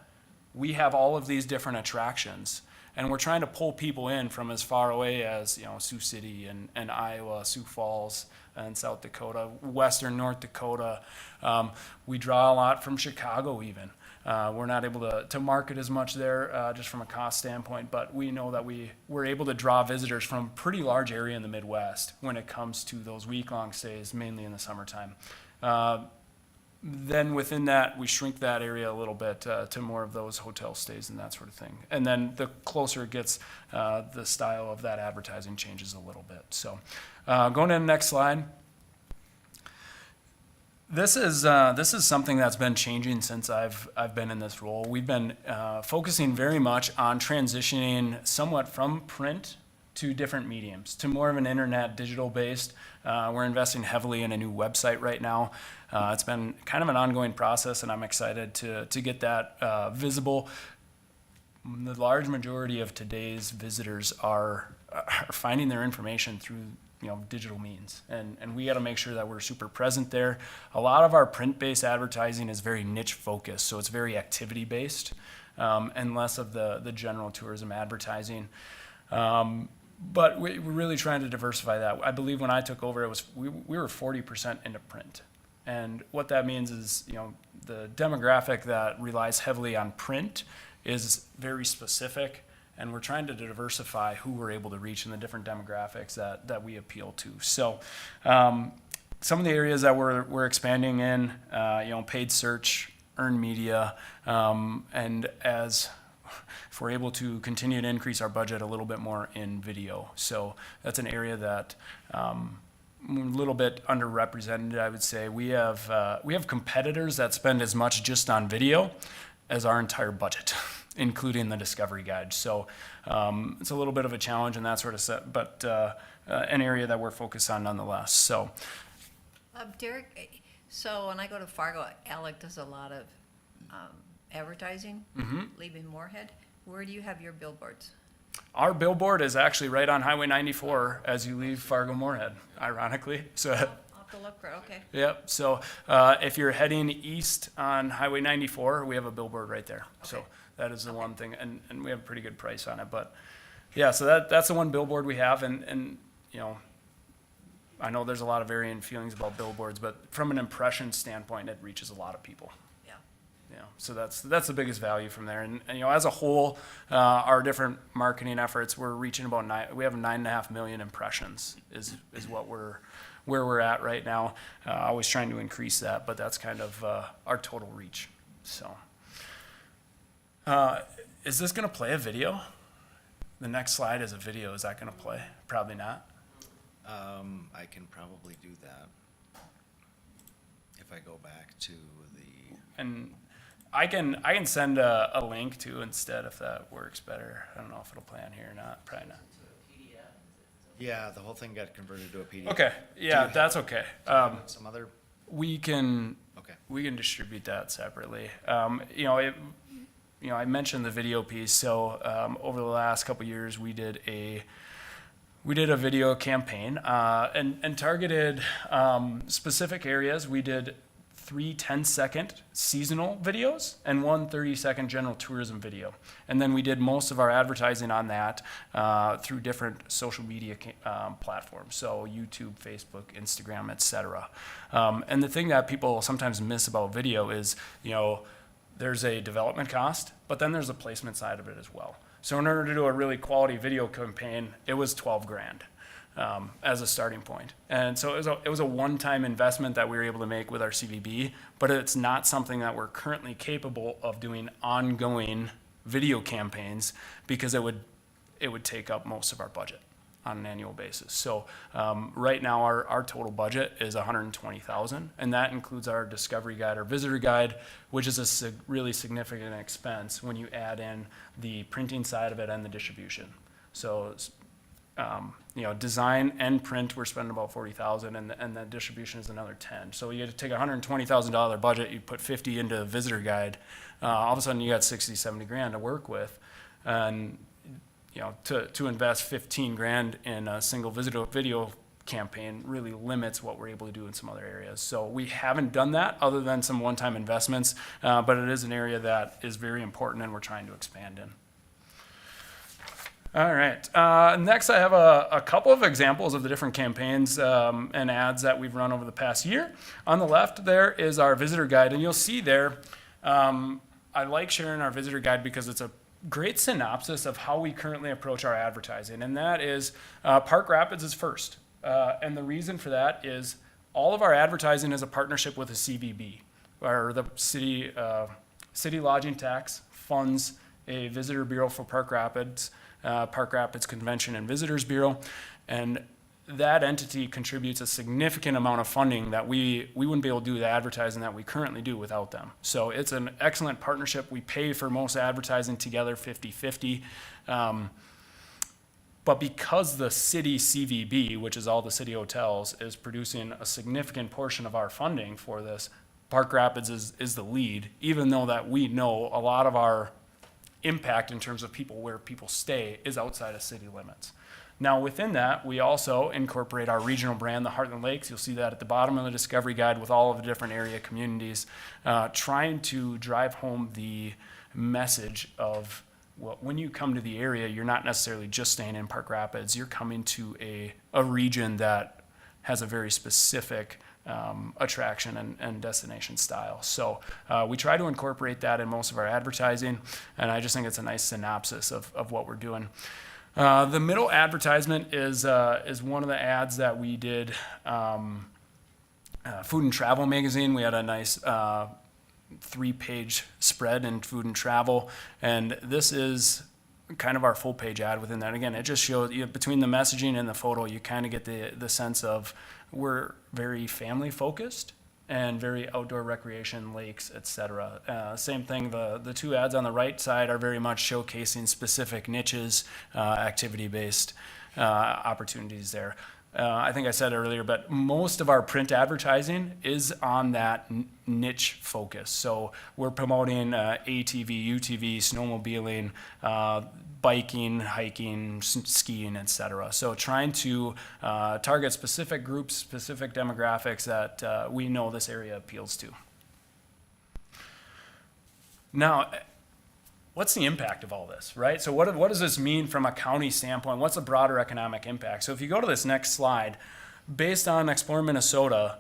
We have all of these different attractions, and we're trying to pull people in from as far away as Sioux City and Iowa, Sioux Falls and South Dakota, western North Dakota. We draw a lot from Chicago even. We're not able to market as much there just from a cost standpoint, but we know that we're able to draw visitors from a pretty large area in the Midwest when it comes to those week-long stays, mainly in the summertime. Then within that, we shrink that area a little bit to more of those hotel stays and that sort of thing. And then the closer it gets, the style of that advertising changes a little bit. So going to the next slide. This is something that's been changing since I've been in this role. We've been focusing very much on transitioning somewhat from print to different mediums, to more of an internet, digital-based. We're investing heavily in a new website right now. It's been kind of an ongoing process, and I'm excited to get that visible. The large majority of today's visitors are finding their information through digital means, and we got to make sure that we're super present there. A lot of our print-based advertising is very niche focused, so it's very activity-based, and less of the general tourism advertising. But we're really trying to diversify that. I believe when I took over, we were 40% into print. And what that means is, the demographic that relies heavily on print is very specific, and we're trying to diversify who we're able to reach in the different demographics that we appeal to. So some of the areas that we're expanding in, paid search, earned media, and if we're able to continue to increase our budget a little bit more in video. So that's an area that a little bit underrepresented, I would say. We have competitors that spend as much just on video as our entire budget, including the Discovery Guide. So it's a little bit of a challenge in that sort of set, but an area that we're focused on nonetheless. So, Derek, so when I go to Fargo, Alec does a lot of advertising, leaving Moorhead. Where do you have your billboards? Our billboard is actually right on Highway 94 as you leave Fargo Moorhead, ironically. So. I'll have to look for it, okay. Yep. So if you're heading east on Highway 94, we have a billboard right there. Okay. So that is the one thing, and we have a pretty good price on it. But yeah, so that's the one billboard we have, and I know there's a lot of varying feelings about billboards, but from an impression standpoint, it reaches a lot of people. So that's the biggest value from there. And as a whole, our different marketing efforts, we're reaching about we have 9.5 million impressions is what where we're at right now. Always trying to increase that, but that's kind of our total reach. So is this going to play a video? The next slide is a video. Is that going to play? Probably not. I can probably do that if I go back to and I can send a link to instead if that works better. I don't know if it'll play on here or not. Probably not. Yeah, the whole thing got converted to a PDF. Okay, yeah, that's okay. Some other. We can distribute that separately. I mentioned the video piece. So over the last couple of years, we did a video campaign and targeted specific areas. We did 3 10-second seasonal videos and 1 30-second general tourism video. And then we did most of our advertising on that through different social media platforms, so YouTube, Facebook, Instagram, etc. And the thing that people sometimes miss about video is, there's a development cost, but then there's a placement side of it as well. So in order to do a really quality video campaign, it was $12,000 as a starting point. And so it was a one-time investment that we were able to make with our CVB, but it's not something that we're currently capable of doing ongoing video campaigns because it would take up most of our budget on an annual basis. So right now our total budget is $120,000, and that includes our discovery guide, our visitor guide, which is a really significant expense when you add in the printing side of it and the distribution. So design and print, we're spending about $40,000, and the distribution is another $10,000. So you had to take a $120,000 budget, you put $50,000 into a visitor guide, all of a sudden you got $60-70 to work with, and to invest $15,000 in a single video campaign really limits what we're able to do in some other areas. So we haven't done that other than some one-time investments, but it is an area that is very important and we're trying to expand in. All right. Next, I have a couple of examples of the different campaigns and ads that we've run over the past year. On the left, there is our visitor guide, and you'll see there, I like sharing our visitor guide because it's a great synopsis of how we currently approach our advertising, and that is Park Rapids is first. And the reason for that is all of our advertising is a partnership with a CVB, or the city lodging tax funds a visitor bureau for Park Rapids Convention and Visitors Bureau, and that entity contributes a significant amount of funding that we wouldn't be able to do the advertising that we currently do without them. So it's an excellent partnership. We pay for most advertising together 50-50. But because the city CVB, which is all the city hotels, is producing a significant portion of our funding for this, Park Rapids is the lead, even though that we know a lot of our impact in terms of where people stay is outside of city limits. Now within that, we also incorporate our regional brand, the Heartland Lakes. You'll see that at the bottom of the Discovery Guide with all of the different area communities, trying to drive home the message of, well, when you come to the area, you're not necessarily just staying in Park Rapids, you're coming to a region that has a very specific attraction and destination style. So we try to incorporate that in most of our advertising, and I just think it's a nice synopsis of what we're doing. The middle advertisement is one of the ads that we did, Food and Travel magazine. We had a nice 3-page spread in Food and Travel, and this is kind of our full page ad within that. Again, it just shows between the messaging and the photo, you kind of get the sense of we're very family focused and very outdoor recreation, lakes, etc. Same thing, the two ads on the right side are very much showcasing specific niches, activity-based opportunities there. I think I said earlier, but most of our print advertising is on that niche focus. So we're promoting ATV, UTV, snowmobiling, biking, hiking, skiing, etc. So trying to target specific groups, specific demographics that we know this area appeals to. Now, what's the impact of all this, right? So what does this mean from a county standpoint? What's the broader economic impact? So if you go to this next slide, based on Explore Minnesota,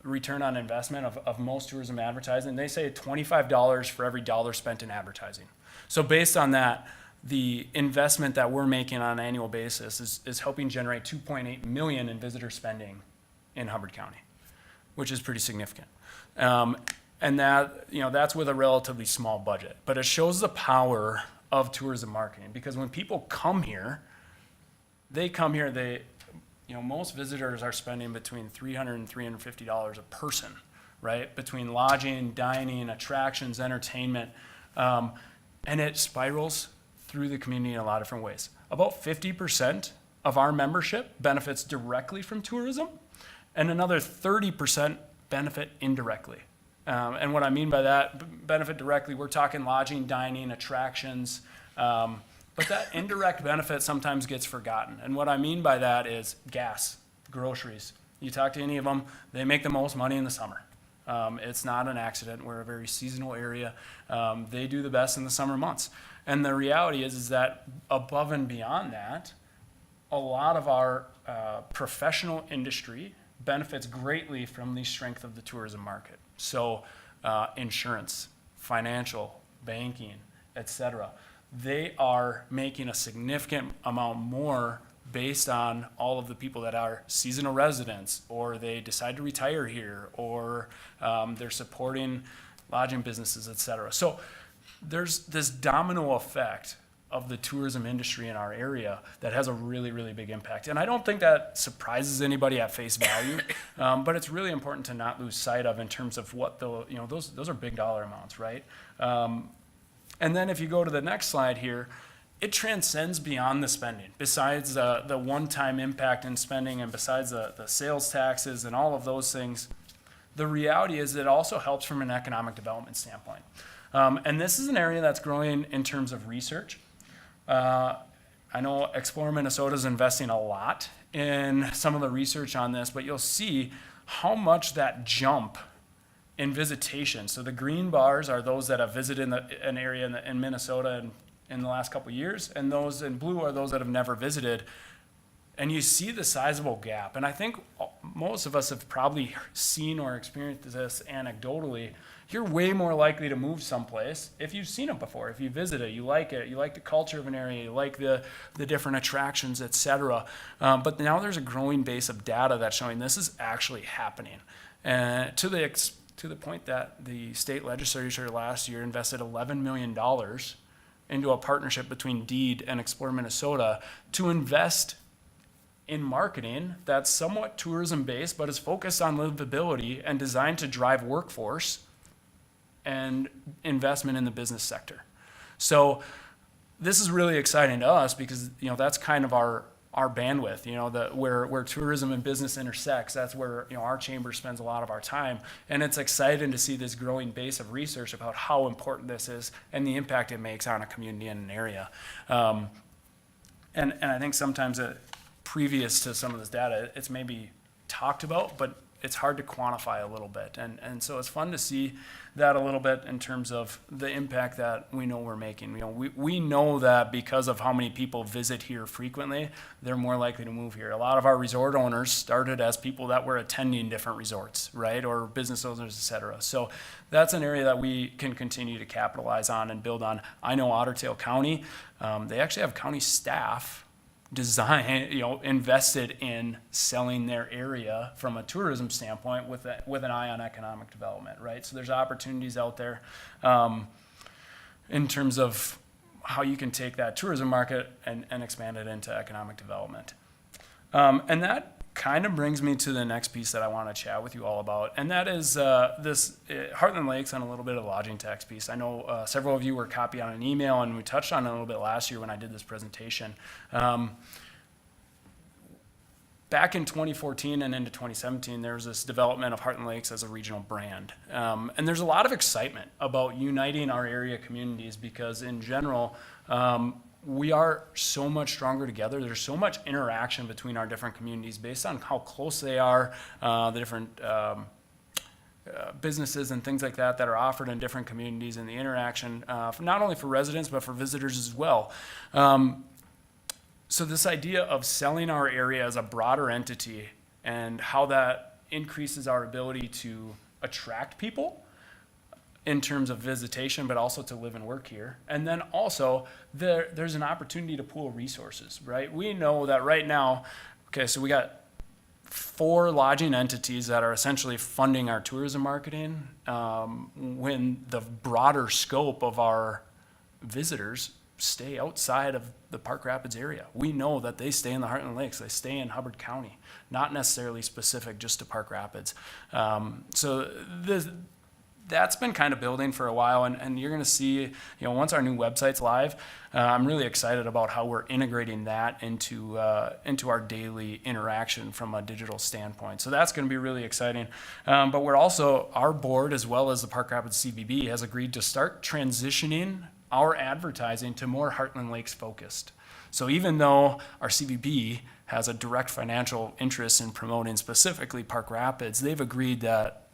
return on investment of most tourism advertising, they say $25 for every dollar spent in advertising. So based on that, the investment that we're making on an annual basis is helping generate $2.8 million in visitor spending in Hubbard County, which is pretty significant. And that, that's with a relatively small budget. But it shows the power of tourism marketing, because when people come here, most visitors are spending between $300 and $350 a person, right? Between lodging, dining, attractions, entertainment, and it spirals through the community in a lot of different ways. About 50% of our membership benefits directly from tourism, and another 30% benefit indirectly. And what I mean by that, benefit directly, we're talking lodging, dining, attractions, but that indirect benefit sometimes gets forgotten. And what I mean by that is gas, groceries. You talk to any of them, they make the most money in the summer. It's not an accident. We're a very seasonal area. They do the best in the summer months. And the reality is that above and beyond that, a lot of our professional industry benefits greatly from the strength of the tourism market. So insurance, financial, banking, etc. They are making a significant amount more based on all of the people that are seasonal residents, or they decide to retire here, or they're supporting lodging businesses, etc. So there's this domino effect of the tourism industry in our area that has a really, really big impact. And I don't think that surprises anybody at face value, but it's really important to not lose sight of in terms of what those are big dollar amounts, right? And then if you go to the next slide here, it transcends beyond the spending. Besides the one-time impact in spending and besides the sales taxes and all of those things, the reality is it also helps from an economic development standpoint. And this is an area that's growing in terms of research. I know Explore Minnesota is investing a lot in some of the research on this, but you'll see how much that jump in visitation. So the green bars are those that have visited an area in Minnesota in the last couple of years, and those in blue are those that have never visited. And you see the sizable gap. And I think most of us have probably seen or experienced this anecdotally. You're way more likely to move someplace if you've seen it before, if you visit it, you like the culture of an area, you like the different attractions, etc. But now there's a growing base of data that's showing this is actually happening. And to the point that the state legislature last year invested $11 million into a partnership between DEED and Explore Minnesota to invest in marketing that's somewhat tourism-based, but is focused on livability and designed to drive workforce and investment in the business sector. So this is really exciting to us because, that's kind of our bandwidth, where tourism and business intersects. That's where, our chamber spends a lot of our time. And it's exciting to see this growing base of research about how important this is and the impact it makes on a community and an area. And I think sometimes previous to some of this data, it's maybe talked about, but it's hard to quantify a little bit. And so it's fun to see that a little bit in terms of the impact that we know we're making. We know that because of how many people visit here frequently, they're more likely to move here. A lot of our resort owners started as people that were attending different resorts, right? Or business owners, et cetera. So that's an area that we can continue to capitalize on and build on. I know Otter Tail County, they actually have county staff invested in selling their area from a tourism standpoint with an eye on economic development, right? So there's opportunities out there in terms of how you can take that tourism market and expand it into economic development. And that kind of brings me to the next piece that I want to chat with you all about, and that is this Heartland Lakes and a little bit of the lodging tax piece. I know several of you were copied on an email, and we touched on it a little bit last year when I did this presentation. Back in 2014 and into 2017, there was this development of Heartland Lakes as a regional brand. And there's a lot of excitement about uniting our area communities because in general, we are so much stronger together. There's so much interaction between our different communities based on how close they are, the different businesses and things like that are offered in different communities, and the interaction, not only for residents, but for visitors as well. So this idea of selling our area as a broader entity and how that increases our ability to attract people in terms of visitation, but also to live and work here. And then also there's an opportunity to pool resources, right? We know that right now, so we got 4 lodging entities that are essentially funding our tourism marketing, when the broader scope of our visitors stay outside of the Park Rapids area. We know that they stay in the Heartland Lakes, they stay in Hubbard County, not necessarily specific just to Park Rapids. So that's been kind of building for a while, and you're going to see, once our new website's live, I'm really excited about how we're integrating that into our daily interaction from a digital standpoint. So that's going to be really exciting. But we're also, our board, as well as the Park Rapids CVB, has agreed to start transitioning our advertising to more Heartland Lakes focused. So even though our CVB has a direct financial interest in promoting specifically Park Rapids, they've agreed that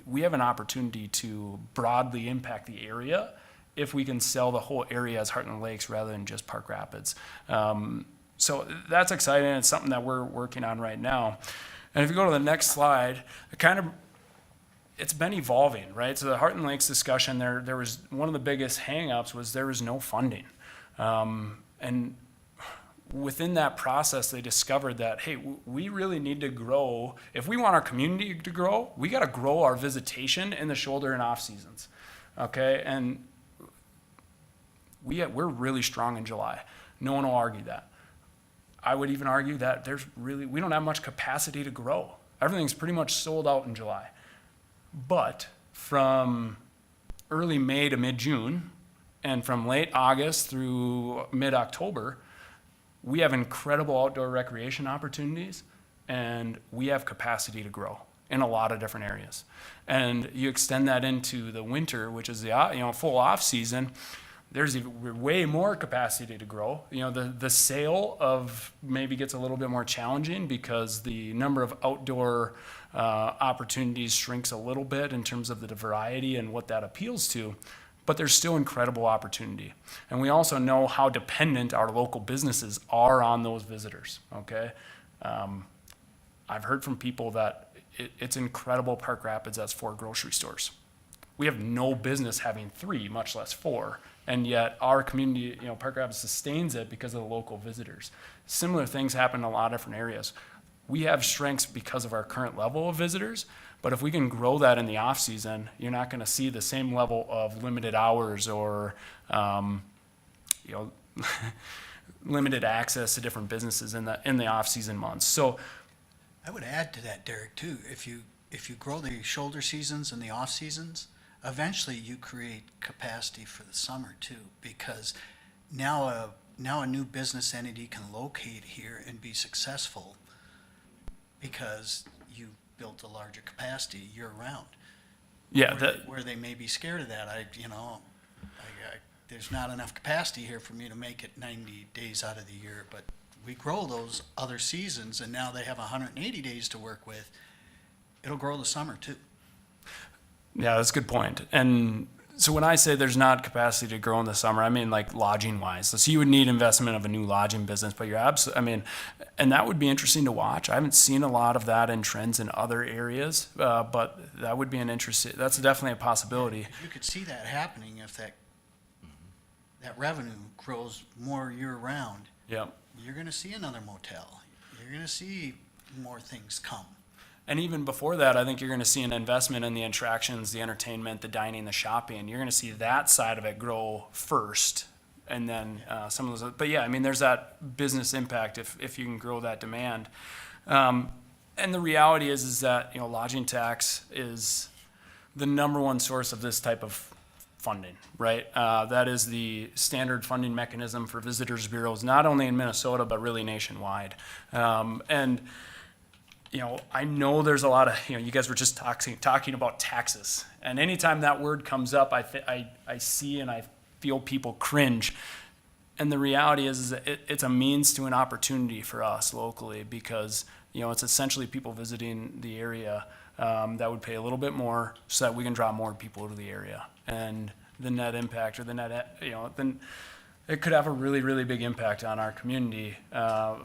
we have an opportunity to broadly impact the area if we can sell the whole area as Heartland Lakes rather than just Park Rapids. So that's exciting. It's something that we're working on right now. And if you go to the next slide, it's been evolving, right? So the Heartland Lakes discussion, there was one of the biggest hangups was there was no funding. And within that process, they discovered that, hey, we really need to grow. If we want our community to grow, we got to grow our visitation in the shoulder and off seasons, okay? And we're really strong in July. No one will argue that. I would even argue that we don't have much capacity to grow. Everything's pretty much sold out in July. But from early May to mid-June, and from late August through mid-October, we have incredible outdoor recreation opportunities, and we have capacity to grow in a lot of different areas. And you extend that into the winter, which is the full off season, there's way more capacity to grow. The sale of maybe gets a little bit more challenging because the number of outdoor opportunities shrinks a little bit in terms of the variety and what that appeals to. But there's still incredible opportunity. And we also know how dependent our local businesses are on those visitors, okay? I've heard from people that it's incredible Park Rapids has 4 grocery stores. We have no business having 3, much less 4. And yet our community, Park Rapids sustains it because of the local visitors. Similar things happen in a lot of different areas. We have strengths because of our current level of visitors, but if we can grow that in the off season, you're not going to see the same level of limited hours or, limited access to different businesses in the off season months. So, I would add to that, Derek, too. If you grow the shoulder seasons and the off seasons, eventually you create capacity for the summer too, because now a new business entity can locate here and be successful because you built a larger capacity year round. yeah, Where they may be scared of that. There's not enough capacity here for me to make it 90 days out of the year, but we grow those other seasons and now they have 180 days to work with. It'll grow the summer too. yeah, that's a good point. And so when I say there's not capacity to grow in the summer, I mean like lodging wise. So you would need investment of a new lodging business, but and that would be interesting to watch. I haven't seen a lot of that in trends in other areas, but that would be that's definitely a possibility. You could see that happening if that revenue grows more year round. Yeah. You're going to see another motel. You're going to see more things come. And even before that, I think you're going to see an investment in the attractions, the entertainment, the dining, the shopping. You're going to see that side of it grow first, and then some of those. But yeah, there's that business impact if you can grow that demand. And the reality is that lodging tax is the number one source of this type of funding, right? That is the standard funding mechanism for visitors bureaus, not only in Minnesota but really nationwide. I know there's a lot of, you guys were just talking about taxes. And anytime that word comes up, I see and I feel people cringe. And the reality is that it's a means to an opportunity for us locally because, it's essentially people visiting the area that would pay a little bit more so that we can draw more people to the area. And the net impact or then it could have a really, really big impact on our community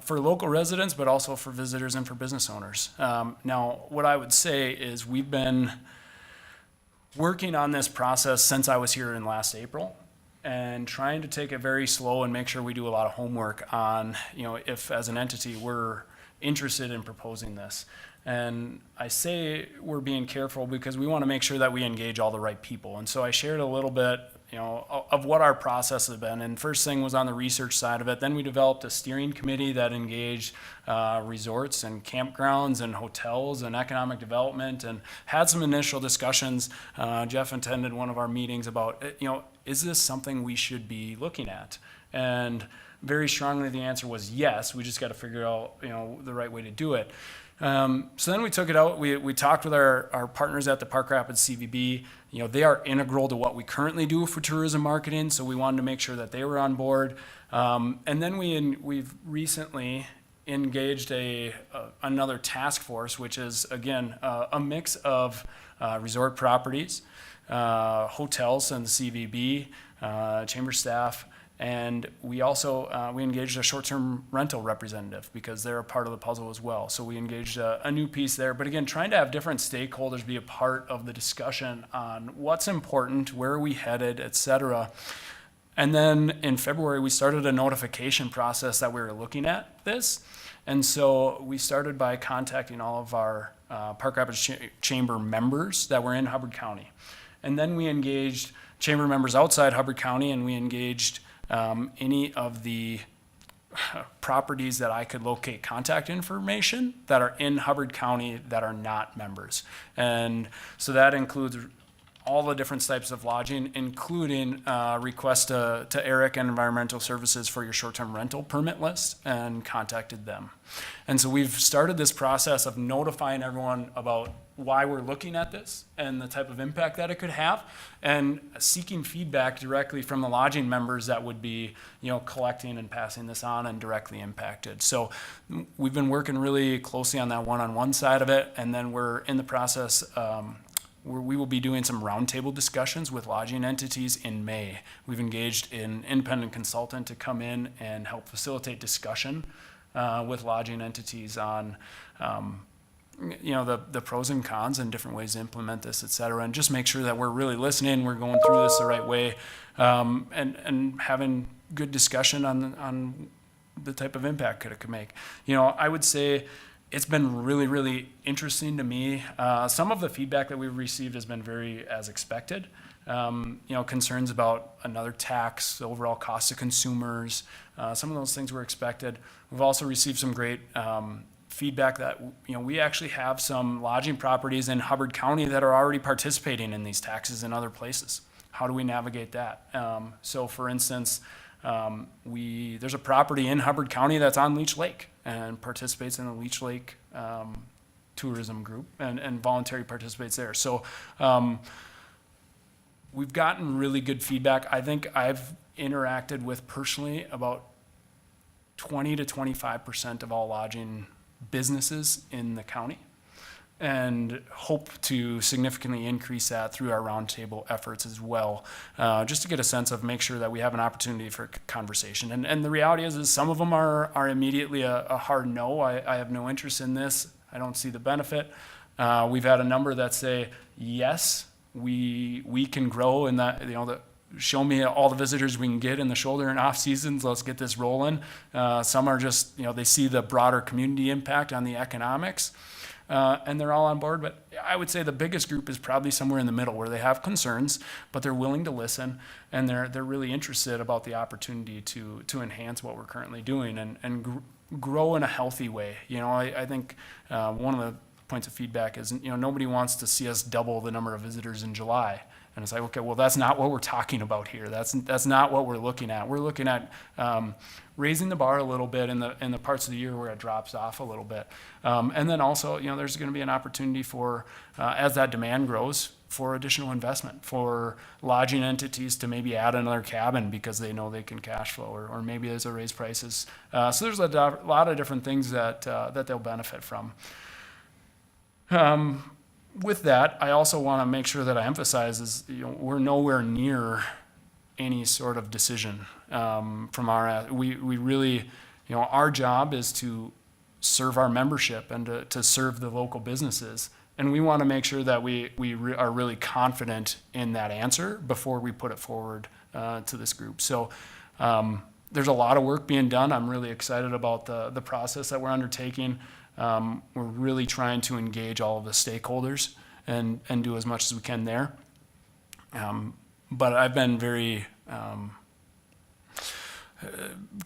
for local residents, but also for visitors and for business owners. Now, what I would say is we've been working on this process since I was here in last April and trying to take it very slow and make sure we do a lot of homework on, if as an entity we're interested in proposing this. And I say we're being careful because we want to make sure that we engage all the right people. And so I shared a little bit, of what our process has been. And first thing was on the research side of it. Then we developed a steering committee that engaged resorts and campgrounds and hotels and economic development and had some initial discussions. Jeff attended one of our meetings about, is this something we should be looking at? And very strongly the answer was yes. We just got to figure out, the right way to do it. So then we took it out. We talked with our partners at the Park Rapids CVB. They are integral to what we currently do for tourism marketing, so we wanted to make sure that they were on board. And then we've recently engaged another task force, which is, again, a mix of resort properties, hotels and CVB, chamber staff, and we also we engaged a short-term rental representative because they're a part of the puzzle as well. So we engaged a new piece there. But again, trying to have different stakeholders be a part of the discussion on what's important, where are we headed, et cetera. And then in February, we started a notification process that we were looking at this. And so we started by contacting all of our Park Rapids Chamber members that were in Hubbard County. And then we engaged chamber members outside Hubbard County, and we engaged any of the properties that I could locate contact information that are in Hubbard County that are not members. And so that includes all the different types of lodging, including requests to Eric and Environmental Services for your short-term rental permit list, and contacted them. And so we've started this process of notifying everyone about why we're looking at this and the type of impact that it could have, and seeking feedback directly from the lodging members that would be, collecting and passing this on and directly impacted. So we've been working really closely on that one-on-one side of it, and then we're in the process we will be doing some roundtable discussions with lodging entities in May. We've engaged an independent consultant to come in and help facilitate discussion with lodging entities on the pros and cons and different ways to implement this, et cetera, and just make sure that we're really listening, we're going through this the right way, and having good discussion on the type of impact it could make. I would say it's been really, really interesting to me. Some of the feedback that we've received has been very as expected. Concerns about another tax, the overall cost to consumers, some of those things were expected. We've also received some great feedback that we actually have some lodging properties in Hubbard County that are already participating in these taxes in other places. How do we navigate that? So for instance, there's a property in Hubbard County that's on Leech Lake and participates in the Leech Lake tourism group and voluntarily participates there. So we've gotten really good feedback. I think I've interacted with personally about 20 to 25% of all lodging businesses in the county, and hope to significantly increase that through our roundtable efforts as well, just to get a sense of make sure that we have an opportunity for conversation. And the reality is some of them are immediately a hard no. I have no interest in this. I don't see the benefit. We've had a number that say, yes, we can grow in that, show me all the visitors we can get in the shoulder and off seasons. Let's get this rolling. Some are just, they see the broader community impact on the economics. And they're all on board, but I would say the biggest group is probably somewhere in the middle where they have concerns, but they're willing to listen, and they're really interested about the opportunity to enhance what we're currently doing and grow in a healthy way. I think one of the points of feedback is, nobody wants to see us double the number of visitors in July. And it's like, okay, well, that's not what we're talking about here. That's not what we're looking at. We're looking at raising the bar a little bit in the parts of the year where it drops off a little bit. And then also, there's going to be an opportunity for, as that demand grows, for additional investment, for lodging entities to maybe add another cabin because they know they can cash flow, or maybe there's a raised prices. So there's a lot of different things that they'll benefit from. With that, I also want to make sure that I emphasize is, we're nowhere near any sort of decision from our. We really, our job is to serve our membership and to serve the local businesses, and we want to make sure that we are really confident in that answer before we put it forward to this group. So there's a lot of work being done. I'm really excited about the process that we're undertaking. We're really trying to engage all of the stakeholders and do as much as we can there. But I've been very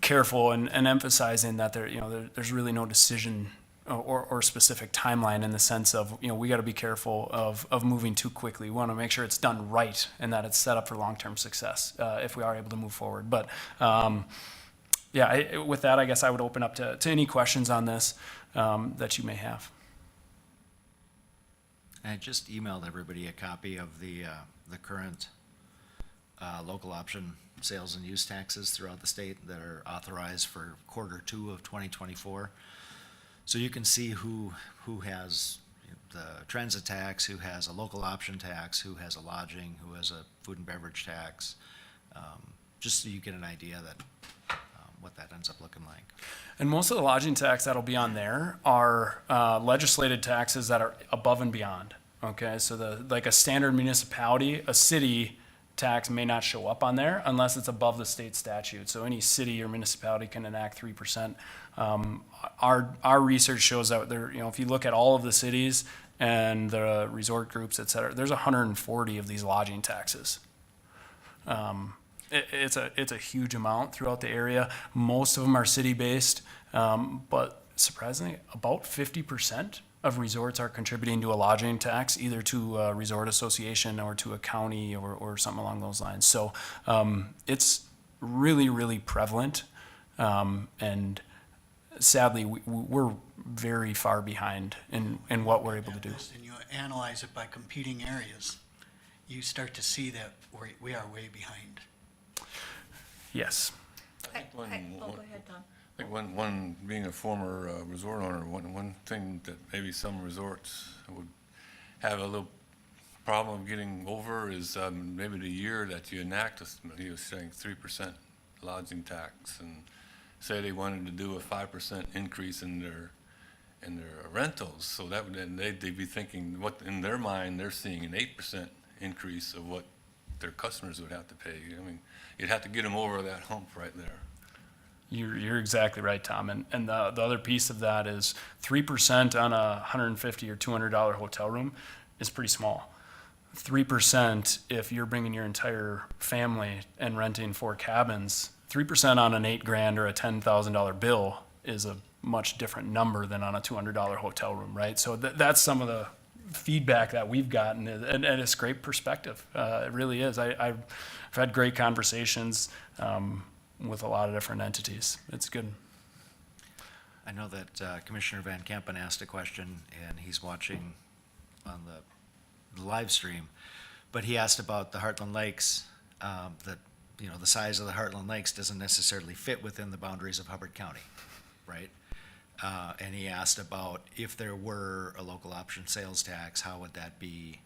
careful and emphasizing that there's really no decision or specific timeline in the sense of, we got to be careful of moving too quickly. We want to make sure it's done right and that it's set up for long-term success if we are able to move forward. But with that, I guess I would open up to any questions on this that you may have. I just emailed everybody a copy of the current local option sales and use taxes throughout the state that are authorized for Q2 of 2024. So you can see who has the transit tax, who has a local option tax, who has a lodging, who has a food and beverage tax, just so you get an idea that what that ends up looking like. And most of the lodging tax that'll be on there are legislated taxes that are above and beyond. Okay, so like a standard municipality, a city tax may not show up on there unless it's above the state statute. So any city or municipality can enact 3%. Our research shows that there, if you look at all of the cities and the resort groups, et cetera, there's 140 of these lodging taxes. It's a huge amount throughout the area. Most of them are city-based, but surprisingly, about 50% of resorts are contributing to a lodging tax, either to a resort association or to a county or something along those lines. So it's really, really prevalent, and sadly, we're very far behind in what we're able to do. And you analyze it by competing areas, you start to see that we are way behind. Yes. Go ahead, Tom. I think one being a former resort owner, one thing that maybe some resorts would have a little problem getting over is maybe the year that you enact, he was saying 3% lodging tax, and say they wanted to do a 5% increase in their rentals. So that would, then they'd be thinking, what in their mind they're seeing an 8% increase of what their customers would have to pay. I mean, you'd have to get them over that hump right there. You're exactly right, Tom. And the other piece of that is 3% on a $150 or $200 hotel room is pretty small. 3%, if you're bringing your entire family and renting 4 cabins, 3% on an $8,000 or a $10,000 bill is a much different number than on a $200 hotel room, right? So that's some of the feedback that we've gotten, and it's great perspective. It really is. I've had great conversations with a lot of different entities. It's good. I know that Commissioner Van Kampen asked a question, and he's watching on the live stream, but he asked about the Heartland Lakes, that, the size of the Heartland Lakes doesn't necessarily fit within the boundaries of Hubbard County, right? And he asked about if there were a local option sales tax, how would that be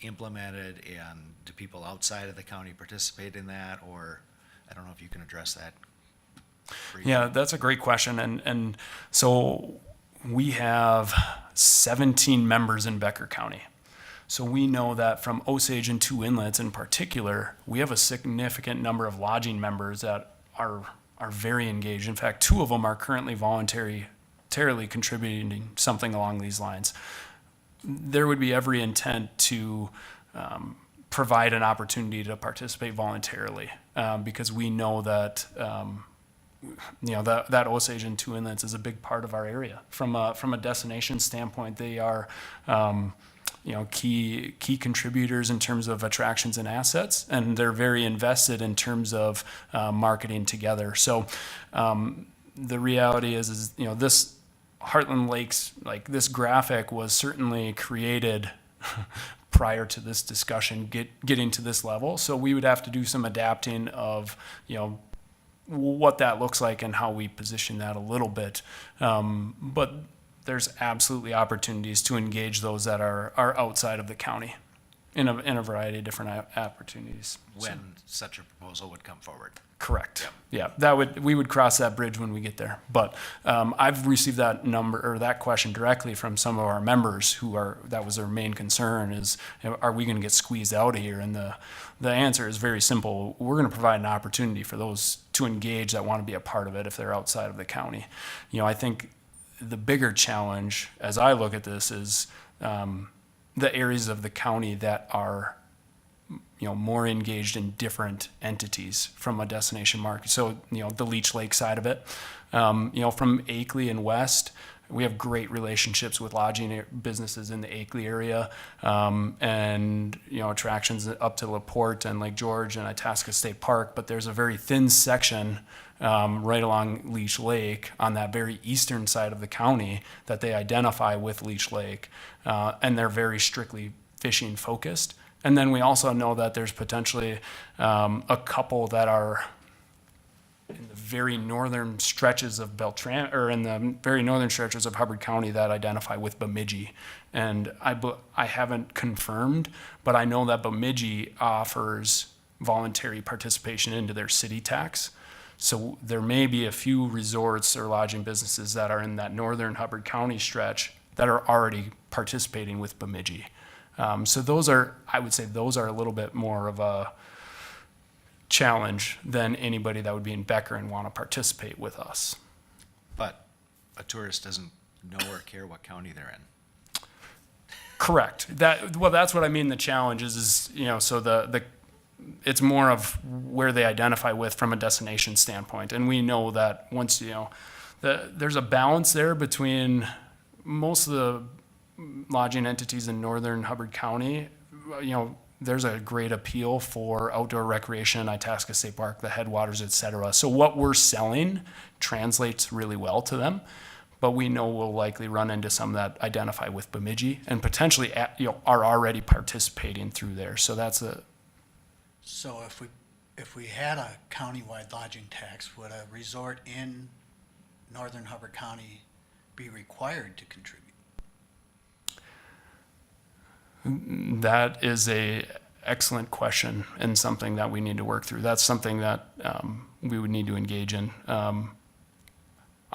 implemented, and do people outside of the county participate in that, or I don't know if you can address that briefly. Yeah, that's a great question. And so we have 17 members in Becker County. So we know that from Osage and Two Inlets in particular, we have a significant number of lodging members that are very engaged. In fact, 2 of them are currently voluntarily contributing something along these lines. There would be every intent to provide an opportunity to participate voluntarily, because we know that that Osage and Two Inlets is a big part of our area. From a destination standpoint, they are key contributors in terms of attractions and assets, and they're very invested in terms of marketing together. So the reality is this Heartland Lakes, like this graphic was certainly created prior to this discussion getting to this level. So we would have to do some adapting of, what that looks like and how we position that a little bit. But there's absolutely opportunities to engage those that are outside of the county in a variety of different opportunities. When such a proposal would come forward. Correct. Yeah, we would cross that bridge when we get there. But I've received that question directly from some of our members that was their main concern is, are we going to get squeezed out of here? And the answer is very simple. We're going to provide an opportunity for those to engage that want to be a part of it if they're outside of the county. I think the bigger challenge as I look at this is the areas of the county that are more engaged in different entities from a destination market. So, the Leech Lake side of it, from Akeley and west, we have great relationships with lodging businesses in the Akeley area, and, attractions up to LaPorte and Lake George and Itasca State Park. But there's a very thin section right along Leech Lake on that very eastern side of the county that they identify with Leech Lake, and they're very strictly fishing focused. And then we also know that there's potentially a couple that are in the very northern stretches of Beltran, or in the very northern stretches of Hubbard County that identify with Bemidji. And I haven't confirmed, but I know that Bemidji offers voluntary participation into their city tax. So there may be a few resorts or lodging businesses that are in that northern Hubbard County stretch that are already participating with Bemidji. So those are, I would say those are a little bit more of a challenge than anybody that would be in Becker and want to participate with us. But a tourist doesn't know or care what county they're in. Correct. That's what I mean. The challenge is so it's more of where they identify with from a destination standpoint. And we know that once, there's a balance there between most of the lodging entities in northern Hubbard County. There's a great appeal for outdoor recreation, Itasca State Park, the headwaters, et cetera. So what we're selling translates really well to them, but we know we'll likely run into some that identify with Bemidji and potentially are already participating through there. So that's So if we had a countywide lodging tax, would a resort in northern Hubbard County be required to contribute? That is a excellent question and something that we need to work through. That's something that we would need to engage in.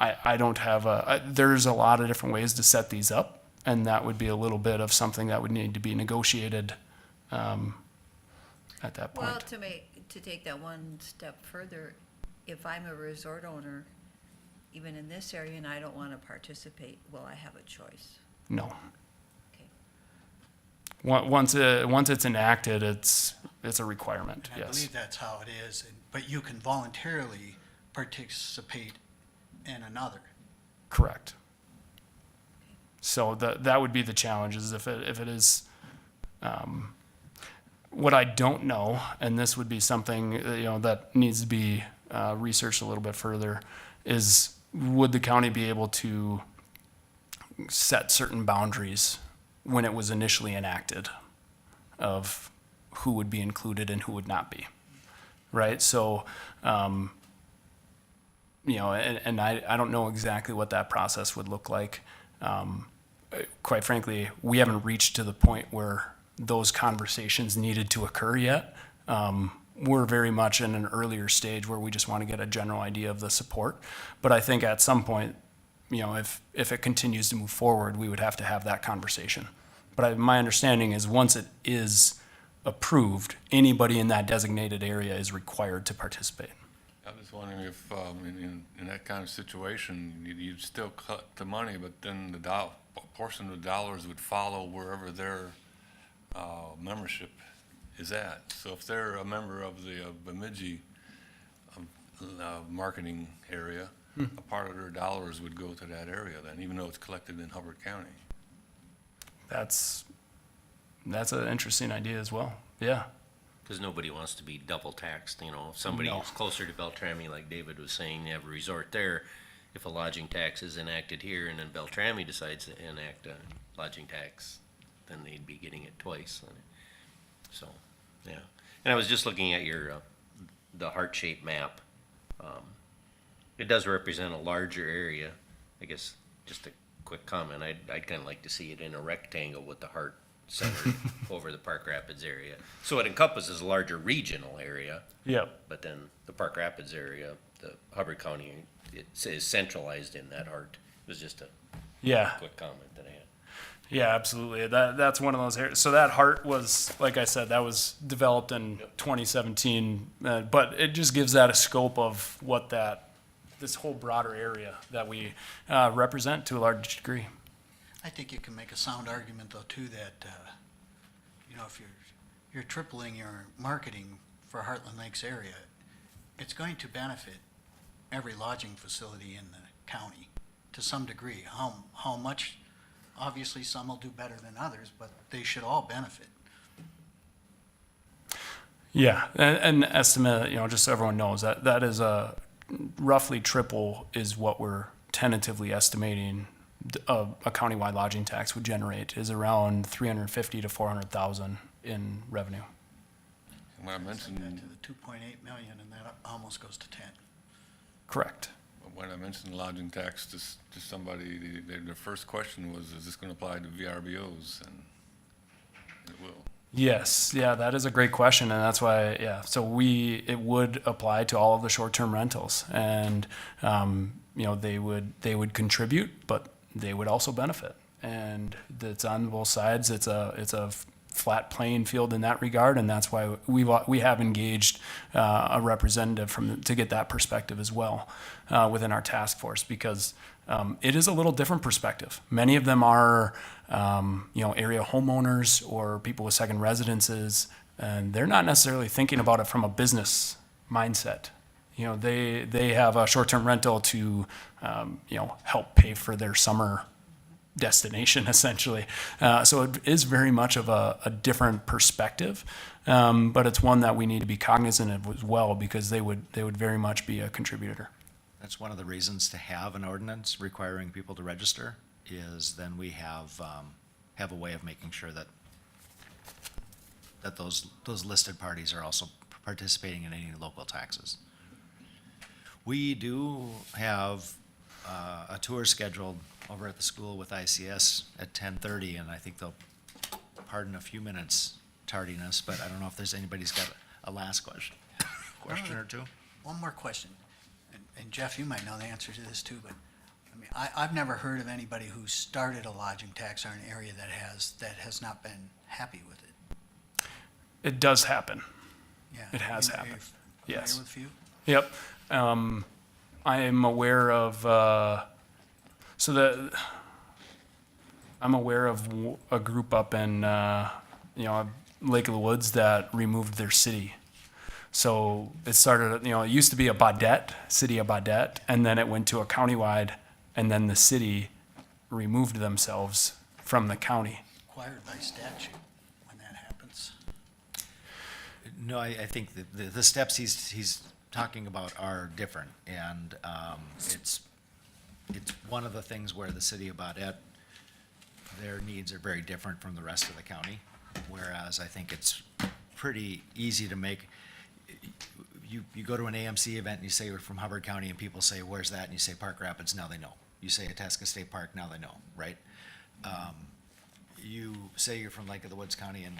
I don't have there's a lot of different ways to set these up, and that would be a little bit of something that would need to be negotiated at that point. Well, to take that one step further, if I'm a resort owner, even in this area, and I don't want to participate, will I have a choice? No. Okay. Once it's enacted, it's a requirement, And I yes. believe that's how it is, but you can voluntarily participate in another. Correct. So that would be the challenge, is if it is, what I don't know, and this would be something, that needs to be researched a little bit further, is would the county be able to set certain boundaries when it was initially enacted of who would be included and who would not be, right? So, and I don't know exactly what that process would look like. Quite frankly, we haven't reached to the point where those conversations needed to occur yet. We're very much in an earlier stage where we just want to get a general idea of the support. But I think at some point, if it continues to move forward, we would have to have that conversation. But my understanding is once it is approved, anybody in that designated area is required to participate. I was wondering if, in that kind of situation, you'd still cut the money, but then a portion of the dollars would follow wherever their membership is at. So if they're a member of the Bemidji marketing area, a part of their dollars would go to that area then, even though it's collected in Hubbard County. That's an interesting idea as well. Yeah. Because nobody wants to be double taxed, if somebody No. is closer to Beltrami, like David was saying, they have a resort there. If a lodging tax is enacted here and then Beltrami decides to enact a lodging tax, then they'd be getting it twice. So, yeah. And I was just looking at your, the heart-shaped map. It does represent a larger area. I guess, just a quick comment, I'd kind of like to see it in a rectangle with the heart centered over the Park Rapids area. So it encompasses a larger regional area, Yep. but then the Park Rapids area, the Hubbard County, it is centralized in that heart. It was just a Yeah. quick comment that I had. Yeah, absolutely. That's one of those areas. So that heart was, like I said, that was developed in 2017, but it just gives that a scope of what this whole broader area that we represent to a large degree. I think you can make a sound argument though too that, if you're tripling your marketing for Heartland Lakes area, it's going to benefit every lodging facility in the county to some degree. How much, obviously some will do better than others, but they should all benefit. Yeah, and estimate, just so everyone knows, that is a roughly triple is what we're tentatively estimating a countywide lodging tax would generate, is around 350 to 400,000 in revenue. When I mentioned, That to the 2.8 million, and that almost goes to 10. Correct. when I mentioned lodging tax to somebody, their first question was, is this gonna apply to VRBOs? And it will. Yes, yeah, that is a great question, and that's why, yeah. So it would apply to all of the short-term rentals, and they would contribute, but they would also benefit, and it's on both sides. It's a flat playing field in that regard, and that's why we have engaged a representative to get that perspective as well within our task force, because it is a little different perspective. Many of them are area homeowners or people with second residences, and they're not necessarily thinking about it from a business mindset. They have a short-term rental to help pay for their summer destination, essentially. So it is very much of a different perspective, but it's one that we need to be cognizant of as well, because they would very much be a contributor. That's one of the reasons to have an ordinance requiring people to register, is then we have a way of making sure that those listed parties are also participating in any local taxes. We do have a tour scheduled over at the school with ICS at 10:30, and I think they'll pardon a few minutes tardiness, but I don't know if there's anybody's got a last question or two. One more question, and Jeff, you might know the answer to this too, but I mean, I've never heard of anybody who started a lodging tax or an area that has not been happy with it. It does happen. Yeah. It has Are you happened. familiar Yes. with a few? Yep. I am aware of I'm aware of a group up in Lake of the Woods that removed their city. So it started, it used to be a Baudette, city of Baudette, and then it went to a countywide, and then the city removed themselves from the county. Required by statute when that happens. No, I think the steps he's talking about are different, and it's one of the things where the city of Baudette, their needs are very different from the rest of the county, whereas I think it's pretty easy to make. You go to an AMC event and you say you're from Hubbard County, and people say, where's that? And you say Park Rapids, now they know. You say Itasca State Park, now they know, right? You say you're from Lake of the Woods County, and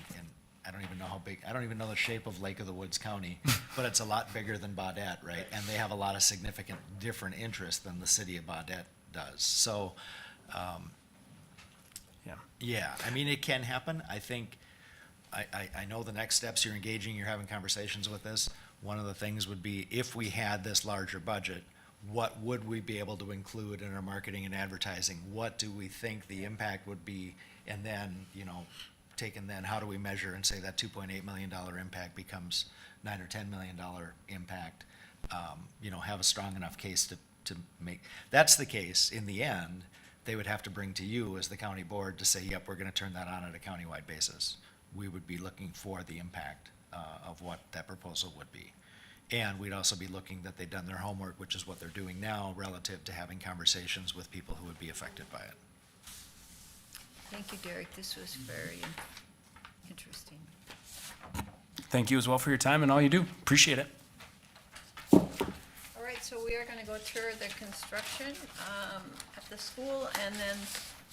I don't even know how big, I don't even know the shape of Lake of the Woods County, but it's a lot bigger than Baudette, right? And they have a lot of significant different interests than the city of Baudette does. So, yeah, I mean, it can happen. I think, I know the next steps, you're engaging, you're having conversations with this. One of the things would be, if we had this larger budget, what would we be able to include in our marketing and advertising? What do we think the impact would be? And then, taken then, how do we measure and say that $2.8 million impact becomes $9 or $10 million impact? Have a strong enough case to make. That's the case. In the end, they would have to bring to you as the county board to say, yep, we're going to turn that on at a countywide basis. We would be looking for the impact of what that proposal would be. And we'd also be looking that they've done their homework, which is what they're doing now, relative to having conversations with people who would be affected by it. Thank you, Derek. This was very interesting. Thank you as well for your time and all you do. Appreciate it. All right, so we are going to go tour the construction at the school, and then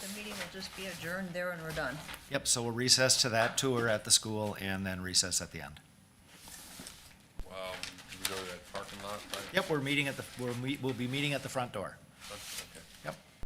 the meeting will just be adjourned there and we're done. Yep, so we'll recess to that tour at the school and then recess at the end. Can we go to that parking lot? Right? Yep, we'll be meeting at the front door. Front